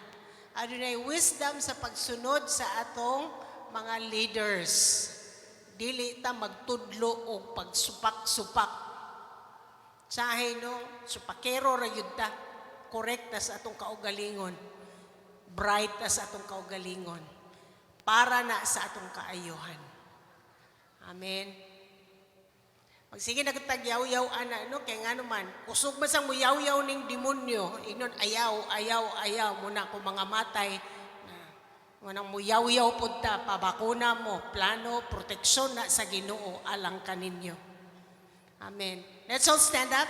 Adunay wisdom sa pagsunod sa atong mga leaders, dili ta magtudlo o pagsupak-supak. Sahay no, supakero ra yun ta. Correct ta sa atong kaugalingon. Bright ta sa atong kaugalingon. Para na sa atong kaayuhan. Amen. Magsige na kitagyaw-yaw ana no kay nga naman kusog man sang muyaw-yaw ning demonyo inon ayaw muna ko mga matay Manang muyaw-yaw pud ta, pabakuna mo, plano, proteksyon na sa Ginoo alang kaninyo. Amen. Let's all stand up.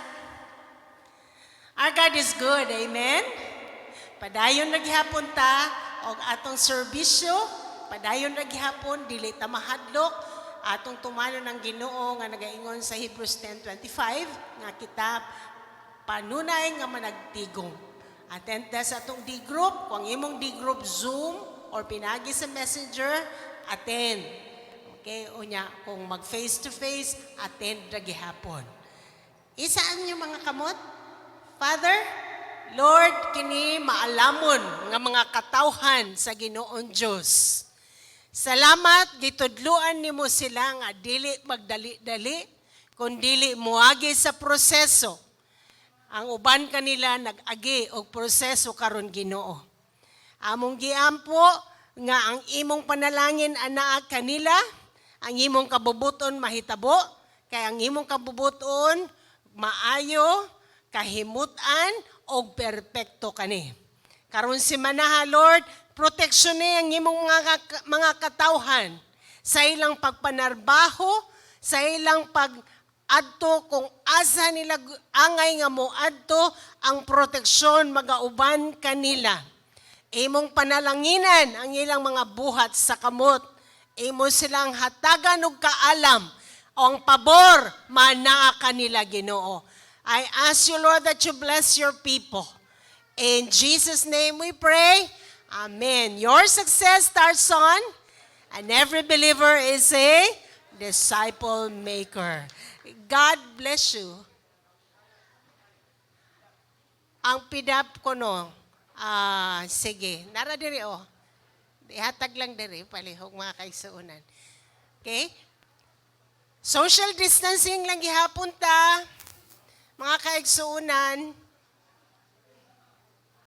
Our God is good, amen. Padayon naghihapon ta og atong serbisyo, padayon naghihapon dili ta mahadlok atong tumano ng Ginoo nga nagaingon sa Hebrews 10:25 nga kita panunay nga managtigom. Attend ta sa atong D-group, kung imong D-group Zoom or pinagi sa Messenger, attend. Okay, unya kung mag face to face, attend ra gihapon. Isaan niyo mga kamot? Father, Lord, kini maalamon nga mga katawhan sa Ginoon Dios. Salamat gitudluan nimo sila nga dili magdali-dali kun dili moagi sa proseso. Ang uban kanila nag-agi og proseso karon Ginoo. Among giampo nga ang imong panalangin anaa kanila, ang imong kabubuton mahitabo, kay ang imong kabubuton maayo, kahimutan og perpekto kani. Karon si manaha Lord, proteksyon ni ang imong mga katawhan sa ilang pagpanarbaho, sa ilang adto kung asa nila angay nga mo adto ang proteksyon magauban kanila. Imong panalanginan ang ilang mga buhat sa kamot. Imo silang hatagan og kaalam o ang pabor manaa kanila Ginoo. I ask you Lord that you bless your people. In Jesus' name we pray. Amen. Your success starts on, and every believer is a disciple maker. God bless you. Ang pidap ko no, sige, nara diri o. Ihatag lang diri, palihog mga kaigsuunan. Okay? Social distancing lang gihapon ta, mga kaigsuunan.